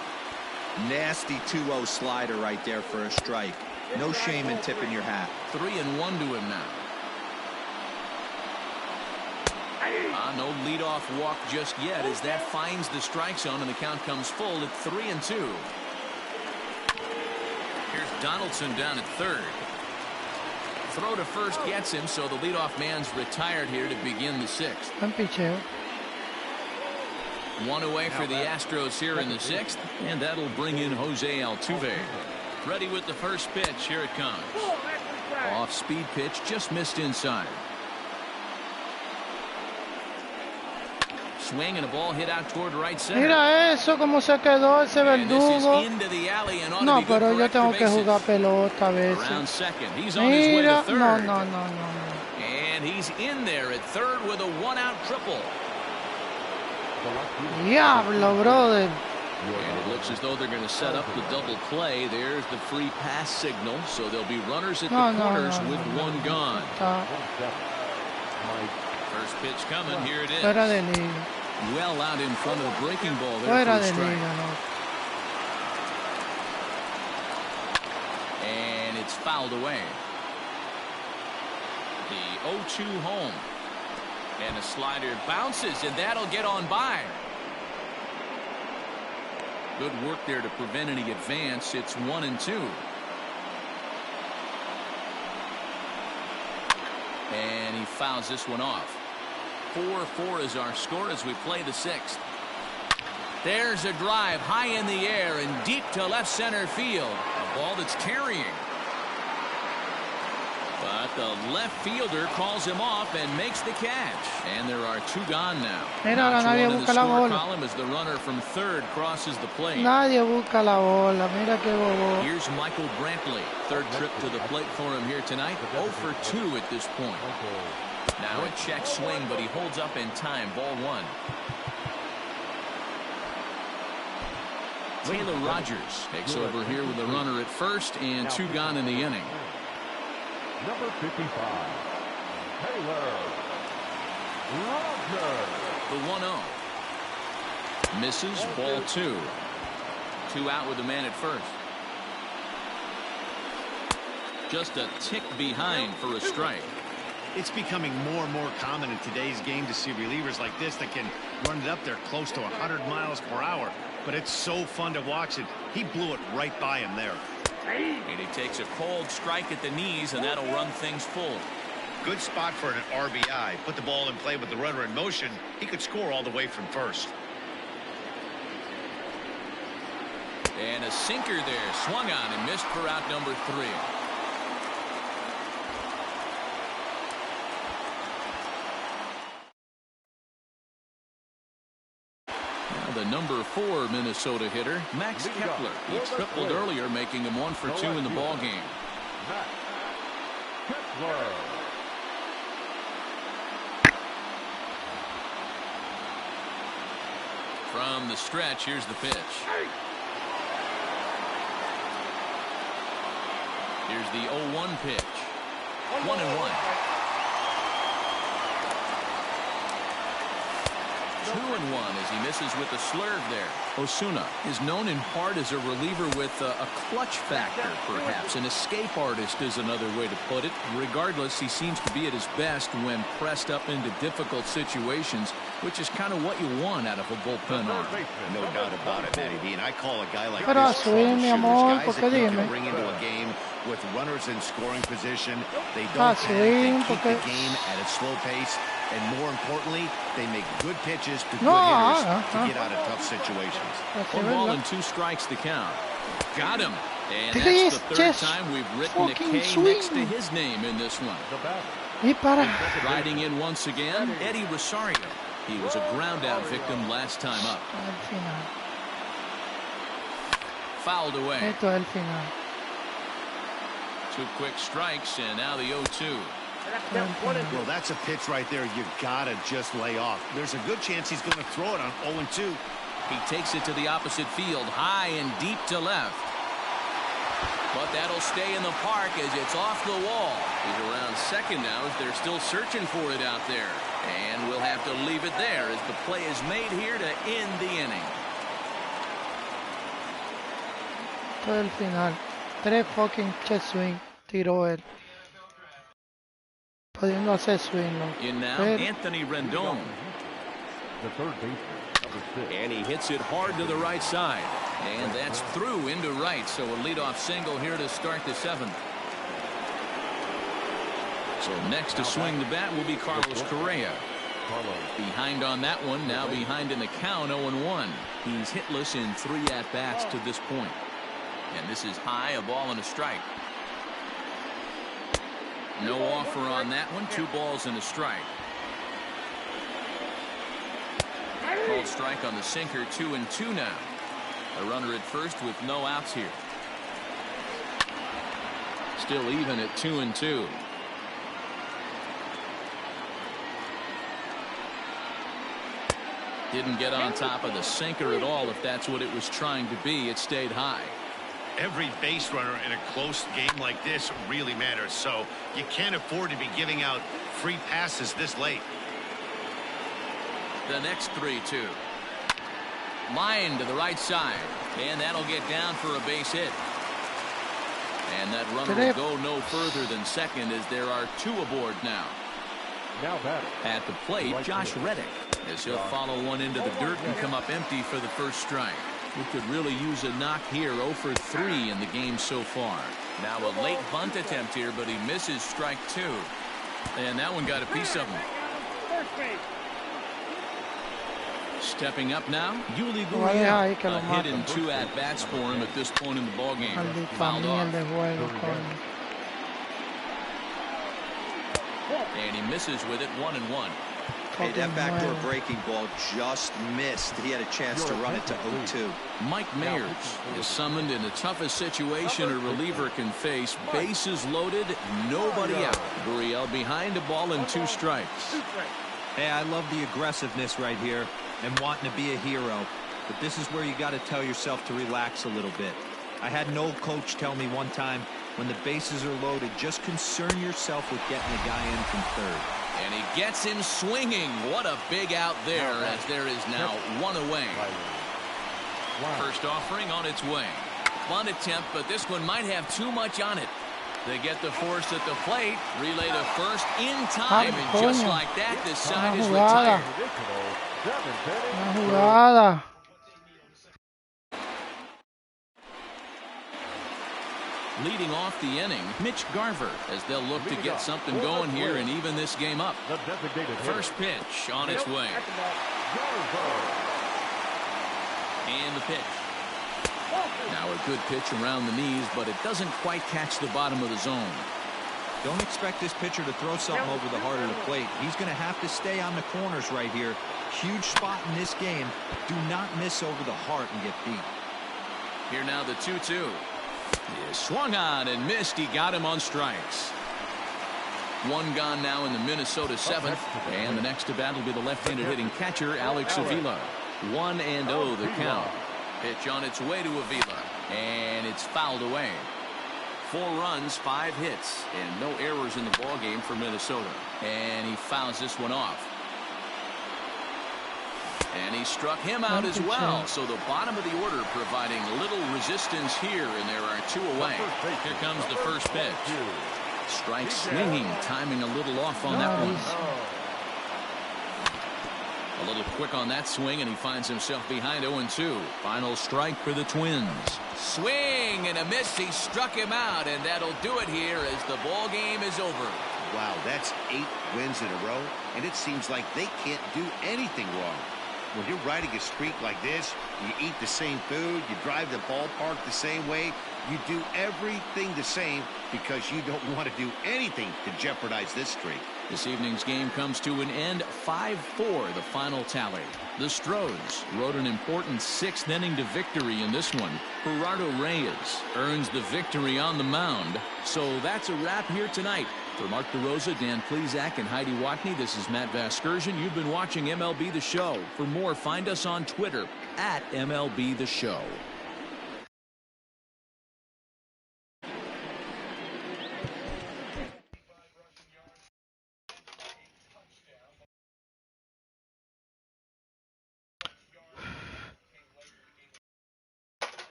Nasty 2-0 slider right there for a strike. No shame in tipping your hat. 3-1 to him now. No leadoff walk just yet as that finds the strike zone and the count comes full at 3-2. Here's Donaldson down at 3rd. Throw to first gets him, so the leadoff man's retired here to begin the 6th. 1 away for the Astros here in the 6th, and that'll bring in Jose Altuve. Ready with the first pitch. Here it comes. Off-speed pitch, just missed inside. Swing and a ball hit out toward right center. Mira eso, cómo se quedó ese verdugo. No, pero yo tengo que jugar pelota a veces. Mira, no. And he's in there at 3rd with a 1-out triple. Diablo, brother. And it looks as though they're going to set up the double play. There's the free pass signal, so there'll be runners at the corners with 1 gone. First pitch coming. Here it is. Well out in front of the breaking ball there for a strike. And it's fouled away. The 0-2 home. And a slider bounces, and that'll get on by. Good work there to prevent any advance. It's 1-2. And he fouls this one off. 4-4 is our score as we play the 6th. There's a drive high in the air and deep to left center field. A ball that's carrying. But the left fielder calls him off and makes the catch. And there are 2 gone now. Mira, nadie busca la bola. Column as the runner from third crosses the plate. Nadie busca la bola. Mira qué bobo. Here's Michael Brantley. Third trip to the plate for him here tonight. 0 for 2 at this point. Now a check swing, but he holds up in time. Ball 1. Taylor Rogers takes over here with a runner at first and 2 gone in the inning. Number 55, Taylor Rogers. The 1-0. Misses. Ball 2. 2 out with the man at first. Just a tick behind for a strike. It's becoming more and more common in today's game to see relievers like this that can run it up there close to 100 miles per hour. But it's so fun to watch it. He blew it right by him there. And he takes a cold strike at the knees, and that'll run things full. Good spot for an RBI. Put the ball in play with the runner in motion. He could score all the way from first. And a sinker there. Swung on and missed for out number 3. The number 4 Minnesota hitter, Max Kepler. He tripled earlier, making him 1 for 2 in the ball game. Max Kepler. From the stretch, here's the pitch. Here's the 0-1 pitch. 1-1. 2-1 as he misses with a slurve there. Osuna is known in part as a reliever with a clutch factor, perhaps. An escape artist is another way to put it. Regardless, he seems to be at his best when pressed up into difficult situations, which is kind of what you want out of a bullpen arm. No doubt about it, Matty B. And I call a guy like Pero this swing, mi amor, guys porque that you dime. can bring into a game with runners in scoring position. They Ah, don't panic. swing, They keep porque... the game at a slow pace. And more importantly, they make good pitches to good No, hitters to get out of tough situations. One ball and 2 strikes the count. Got him. And Please, that's the third time we've written a K next to his name in this one. Y para. Riding in once again, Eddie Rosario. He was a ground out victim last time up. Al final. Fouled away. Esto es el final. 2 quick strikes, and now the 0-2. Well, that's a pitch right there you gotta just lay off. There's a good chance he's going to throw it on 0-2. He takes it to the opposite field, high and deep to left. But that'll stay in the park as it's off the wall. He's around second now as they're still searching for it out there. And we'll have to leave it there as the play is made here to end the inning. Esto es el final. 3 fucking check swing tiró él. Pudiendo hacer swing, ¿no? In now, Pero... Anthony Rendon. The third baseman, number 6. And he hits it hard to the right side. And that's through into right. So a leadoff single here to start the 7th. So next to swing the bat will be Carlos Correa. Behind on that one, now behind in the count, 0-1. He's hitless in 3 at-bats to this point. And this is high, a ball and a strike. No offer on that one. 2 balls and a strike. Called strike on the sinker. 2-2 now. A runner at first with no outs here. Still even at 2-2. Didn't get on top of the sinker at all. If that's what it was trying to be, it stayed high. Every base runner in a close game like this really matters, so you can't afford to be giving out free passes this late. The next 3-2. Line to the right side, and that'll get down for a base hit. And that runner will go no further than second as there are 2 aboard now. At the plate, Josh Reddick, as he'll follow one into the dirt and come up empty for the first strike. We could really use a knock here. 0 for 3 in the game so far. Now a late bunt attempt here, but he misses strike 2. And that one got a piece of him. Stepping up now, Yuli Gurriel. A hit in 2 at-bats for him at this point in the ballgame. Fouled off. And he misses with it, 1-1. Hey, that backdoor breaking ball just missed. He had a chance to run it to 0-2. Mike Mayers is summoned in the toughest situation a reliever can face. Bases loaded, nobody out. Gurriel behind the ball and 2 strikes. Hey, I love the aggressiveness right here and wanting to be a hero. But this is where you got to tell yourself to relax a little bit. I had an old coach tell me one time, when the bases are loaded, just concern yourself with getting the guy in from third. And he gets him swinging. What a big out there, as there is now 1 away. First offering on its way. Bunt attempt, but this one might have too much on it. They get the force at the plate. Relay to first in time. And just like that, the side is retired. Jugada. Leading off the inning, Mitch Garver, as they'll look to get something going here and even this game up. First pitch on its way. And the pitch. Now a good pitch around the knees, but it doesn't quite catch the bottom of the zone. Don't expect this pitcher to throw something over the heart of the plate. He's going to have to stay on the corners right here. Huge spot in this game. Do not miss over the heart and get beat. Here now the 2-2. He swung on and missed. He got him on strikes. 1 gone now in the Minnesota 7th. And the next to bat will be the left-handed hitting catcher, Alex Avila. 1-0 the count. Pitch on its way to Avila. And it's fouled away. 4 runs, 5 hits, and no errors in the ballgame for Minnesota. And he fouls this one off. And he struck him out as well. So the bottom of the order providing little resistance here, and there are 2 away. Here comes the first pitch. Strike swinging, timing a little off on that one. A little quick on that swing, and he finds himself behind 0-2. Final strike for the Twins. Swing and a miss. He struck him out, and that'll do it here as the ball game is over. Wow, that's 8 wins in a row, and it seems like they can't do anything wrong. When you're riding a streak like this, you eat the same food, you drive the ballpark the same way, you do everything the same because you don't want to do anything to jeopardize this streak. This evening's game comes to an end, 5-4 the final tally. The Stros rode an important 6th inning to victory in this one. Gerardo Reyes earns the victory on the mound. So that's a wrap here tonight. For Mark DeRosa, Dan Plesac, and Heidi Watney, this is Matt Vasgersian. You've been watching MLB The Show. For more, find us on Twitter at MLB The Show.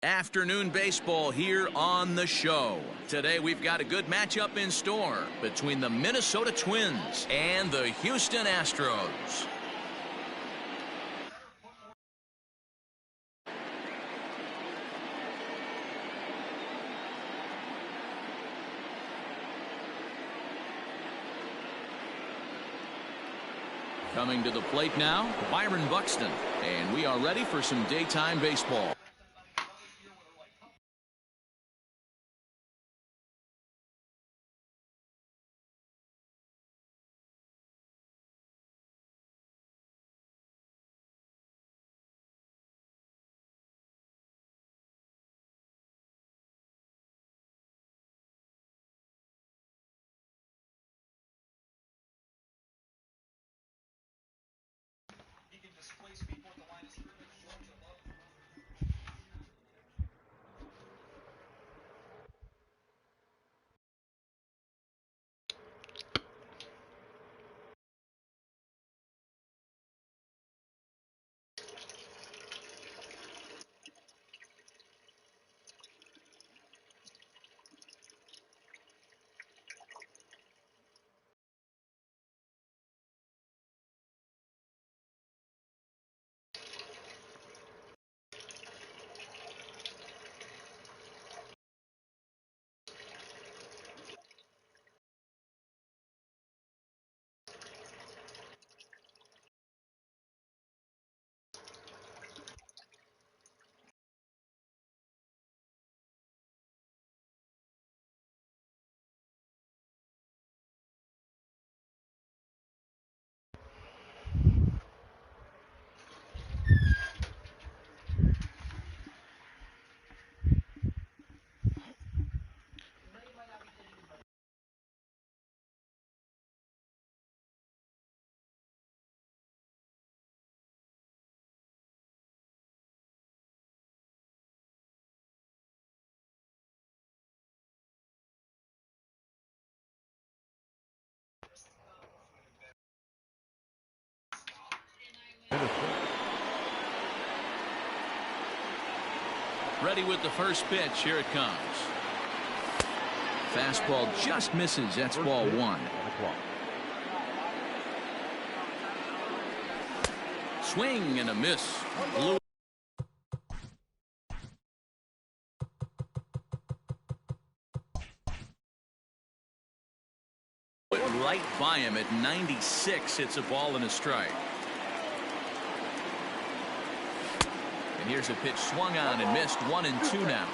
Afternoon baseball here on the show. Today we've got a good matchup in store between the Minnesota Twins and the Houston Astros. Coming to the plate now, Byron Buxton, and we are ready for some daytime baseball. Ready with the first pitch. Here it comes. Fastball just misses. That's ball one. Swing and a miss. Blue. Right by him at 96. It's a ball and a strike. And here's a pitch swung on and missed. 1-2 now.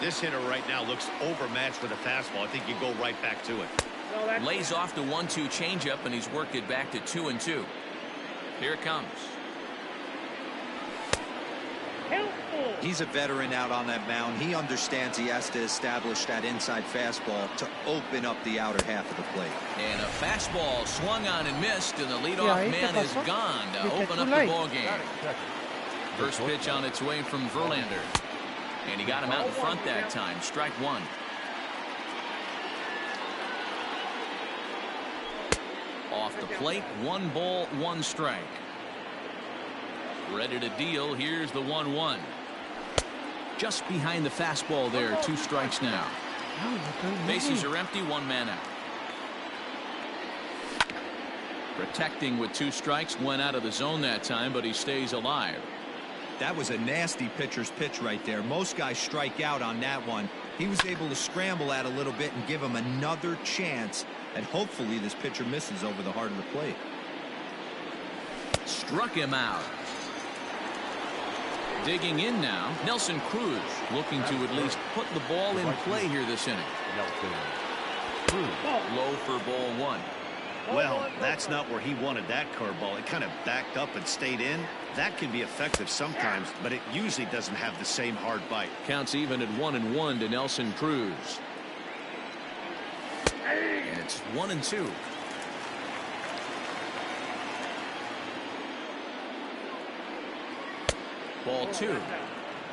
This hitter right now looks overmatched with a fastball. I think you go right back to it. Lays off the 1-2 changeup, and he's worked it back to 2-2. Here it comes. He's a veteran out on that mound. He understands he has to establish that inside fastball to open up the outer half of the plate. And a fastball swung on and missed, and the leadoff man is gone to open up the ball game. First pitch on its way from Verlander. And he got him out in front that time. Strike one. Off the plate, 1 ball, 1 strike. Ready to deal. Here's the 1-1. Just behind the fastball there. 2 strikes now. Bases are empty. 1 man out. Protecting with 2 strikes. Went out of the zone that time, but he stays alive. That was a nasty pitcher's pitch right there. Most guys strike out on that one. He was able to scramble at a little bit and give him another chance, and hopefully this pitcher misses over the heart of the plate. Struck him out. Digging in now, Nelson Cruz, looking to at least put the ball in play here this inning. Low for ball 1. Well, that's not where he wanted that curveball. It kind of backed up and stayed in. That can be effective sometimes, but it usually doesn't have the same hard bite. Counts even at 1-1 to Nelson Cruz. And it's 1-2. Ball 2.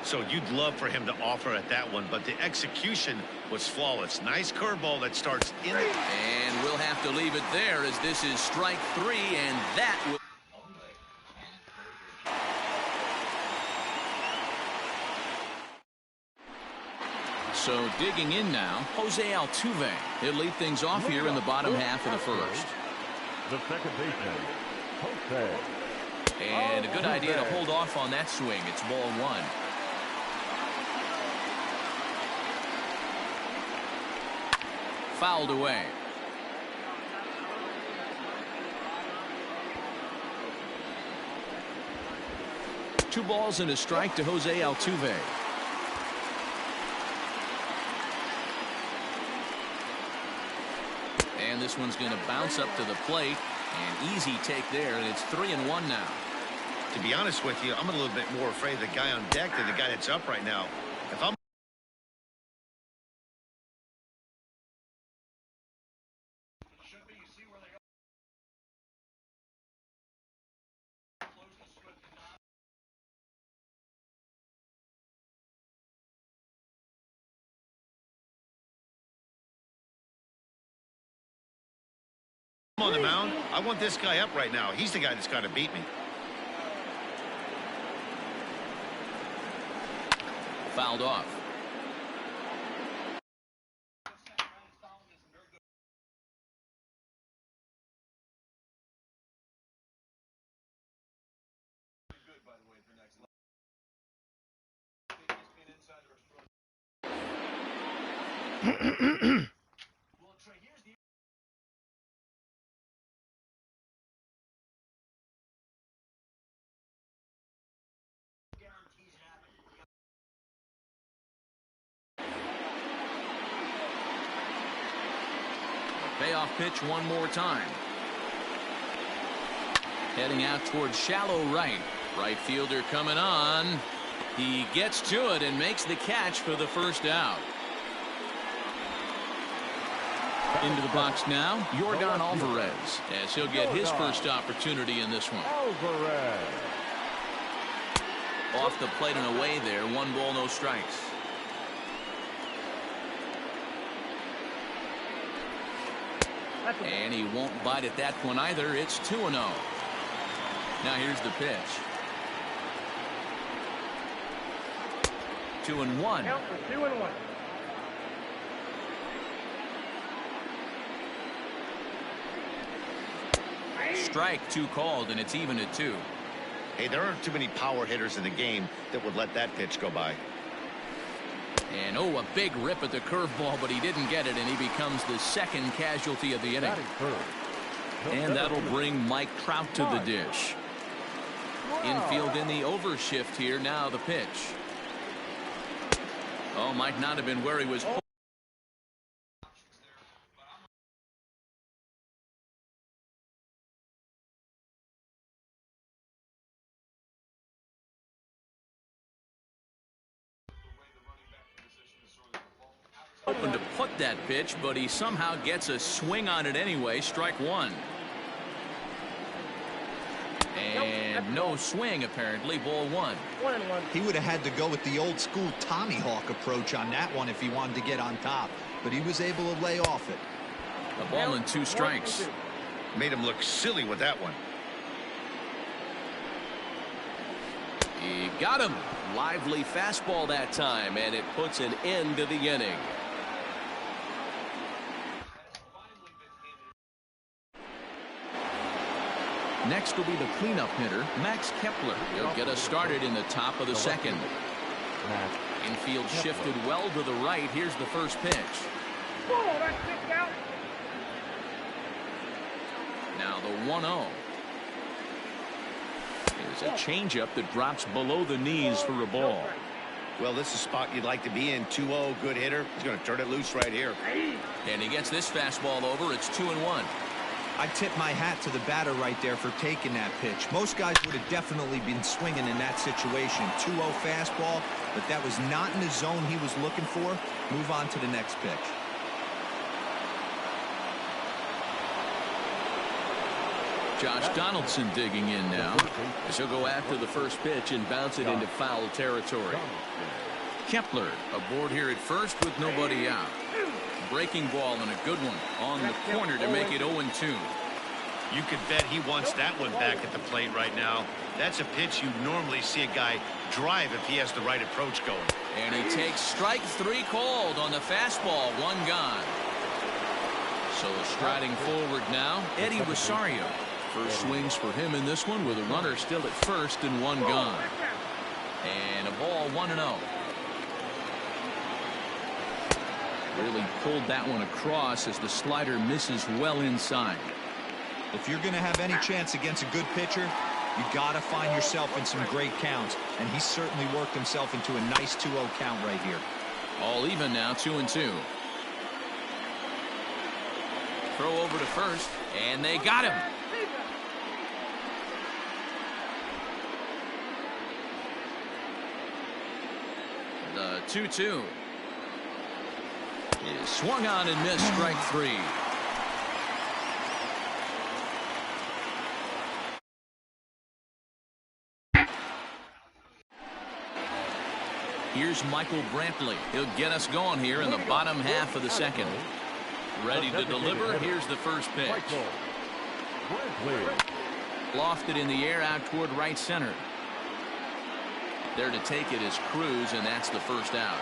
So you'd love for him to offer at that one, but the execution was flawless. Nice curveball that starts in. And we'll have to leave it there, as this is strike 3, and that will So digging in now, Jose Altuve. He'll lead things off here in the bottom half of the first. The second baseman, Jose. And a good idea to hold off on that swing. It's ball one. Fouled away. Two balls and a strike to Jose Altuve. And this one's going to bounce up to the plate. An easy take there, and it's 3-1 now. To be honest with you, I'm a little bit more afraid of the guy on deck than the guy that's up right now. If I'm on the mound, I want this guy up right now. He's the guy that's got to beat me. Fouled off. Payoff pitch one more time. Heading out towards shallow right. Right fielder coming on. He gets to it and makes the catch for the first out. Into the box now, Yordan Alvarez, as he'll get his first opportunity in this one. Alvarez. Off the plate and away there. 1 ball, no strikes. And he won't bite at that one either. It's 2-0. Now here's the pitch. 2-1. Count for 2-1. Strike 2 called, and it's even at 2. Hey, there aren't too many power hitters in the game that would let that pitch go by. And oh, a big rip at the curveball, but he didn't get it, and he becomes the second casualty of the inning. And that'll bring Mike Trout to the dish. Infield in the overshift here. Now the pitch. Oh, might not have been where he was. Hoping to put that pitch, but he somehow gets a swing on it anyway. Strike 1. And no swing, apparently. Ball 1. He would have had to go with the old school Tommy Hawk approach on that one if he wanted to get on top, but he was able to lay off it. A ball and 2 strikes. Made him look silly with that one. He got him. Lively fastball that time, and it puts an end to the inning. Next will be the cleanup hitter, Max Kepler. He'll get us started in the top of the second. Infield shifted well to the right. Here's the first pitch. Now the 1-0. Here's a changeup that drops below the knees for a ball. Well, this is a spot you'd like to be in. 2-0, good hitter. He's going to turn it loose right here. And he gets this fastball over. It's 2-1. I tip my hat to the batter right there for taking that pitch. Most guys would have definitely been swinging in that situation. 2-0 fastball, but that was not in the zone he was looking for. Move on to the next pitch. Josh Donaldson digging in now, as he'll go after the first pitch and bounce it into foul territory. Kepler aboard here at first with nobody out. Breaking ball and a good one on the corner to make it 0-2. You could bet he wants that one back at the plate right now. That's a pitch you normally see a guy drive if he has the right approach going. And he takes strike 3 called on the fastball. 1 gone. So striding forward now, Eddie Rosario. First swings for him in this one with a runner still at first and 1 gone. And a ball 1-0. Really pulled that one across as the slider misses well inside. If you're going to have any chance against a good pitcher, you got to find yourself in some great counts. And he certainly worked himself into a nice 2-0 count right here. All even now, 2-2. Throw over to first, and they got him. The 2-2 is swung on and missed. Strike 3. Here's Michael Brantley. He'll get us going here in the bottom half of the second. Ready to deliver. Here's the first pitch. Lofted in the air out toward right center. There to take it is Cruz, and that's the first out.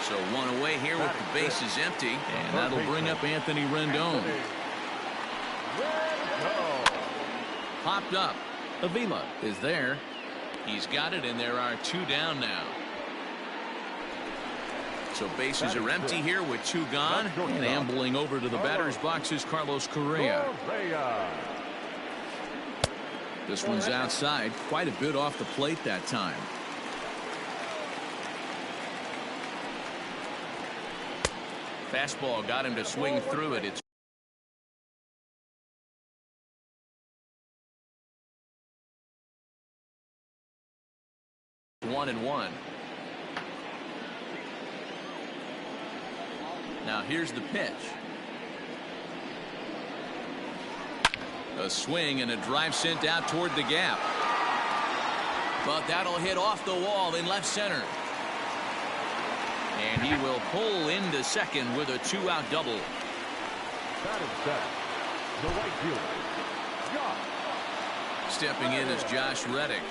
So 1 away here with the bases empty, and that'll bring up Anthony Rendon. Popped up. Avila is there. He's got it, and there are 2 down now. So bases are empty here with 2 gone. And ambling over to the batter's box is Carlos Correa. This one's outside. Quite a bit off the plate that time. Fastball got him to swing through it. It's 1-1. Now here's the pitch. A swing and a drive sent out toward the gap. But that'll hit off the wall in left center. And he will pull into second with a 2-out double. Stepping in is Josh Reddick,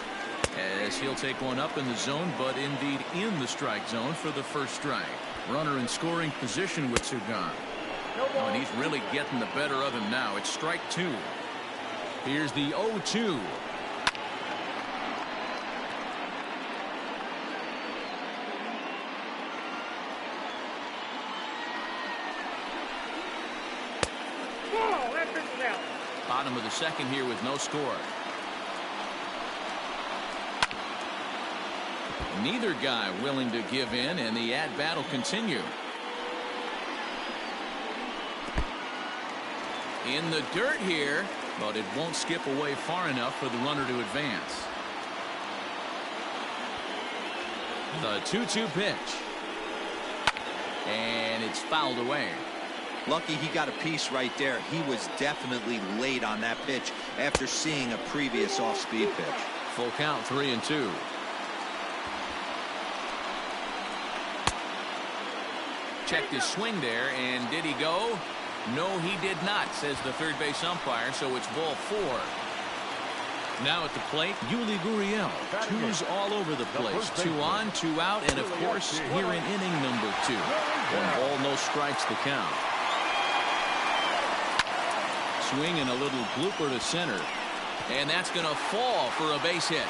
as he'll take one up in the zone, but indeed in the strike zone for the first strike. Runner in scoring position with 2 gone. Oh, and he's really getting the better of him now. It's strike 2. Here's the 0-2. Bottom of the second here with no score. Neither guy willing to give in, and the at-bat will continue. In the dirt here, but it won't skip away far enough for the runner to advance. The 2-2 pitch. And it's fouled away. Lucky he got a piece right there. He was definitely late on that pitch after seeing a previous off-speed pitch. Full count, 3-2. Checked his swing there, and did he go? No, he did not, says the third base umpire, so it's ball 4. Now at the plate, Yuli Gurriel. 2s all over the place. 2 on, 2 out, and of course, here in inning number 2. 1 ball, no strikes the count. Swing and a little blooper to center. And that's going to fall for a base hit.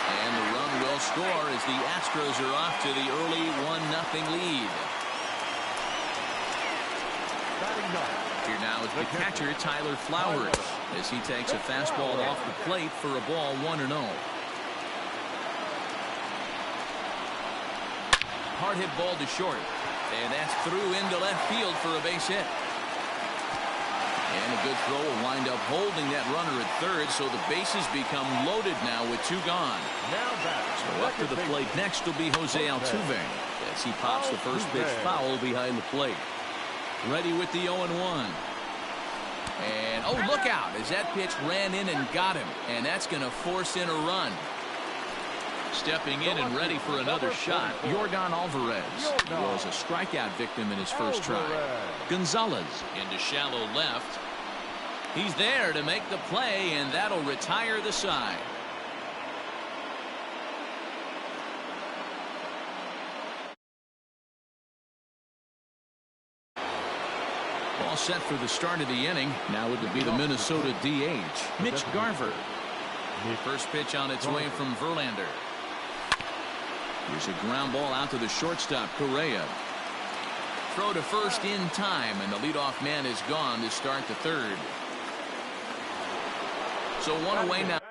And the run will score as the Astros are off to the early 1-0 lead. Here now is the catcher, Tyler Flowers, as he takes a fastball off the plate for a ball 1-0. Hard hit ball to short. And that's through into left field for a base hit. And a good throw will wind up holding that runner at third, so the bases become loaded now with 2 gone. So up to the plate next will be Jose Altuve as he pops the first pitch foul behind the plate. Ready with the 0-1. And oh, look out as that pitch ran in and got him, and that's going to force in a run. Stepping in and ready for another shot, Yordan Alvarez. He was a strikeout victim in his first try. Gonzalez into shallow left. He's there to make the play, and that'll retire the side. All set for the start of the inning. Now it would be the Minnesota DH, Mitch Garver. First pitch on its way from Verlander. Here's a ground ball out to the shortstop, Correa. Throw to first in time, and the leadoff man is gone to start the third. So one away now.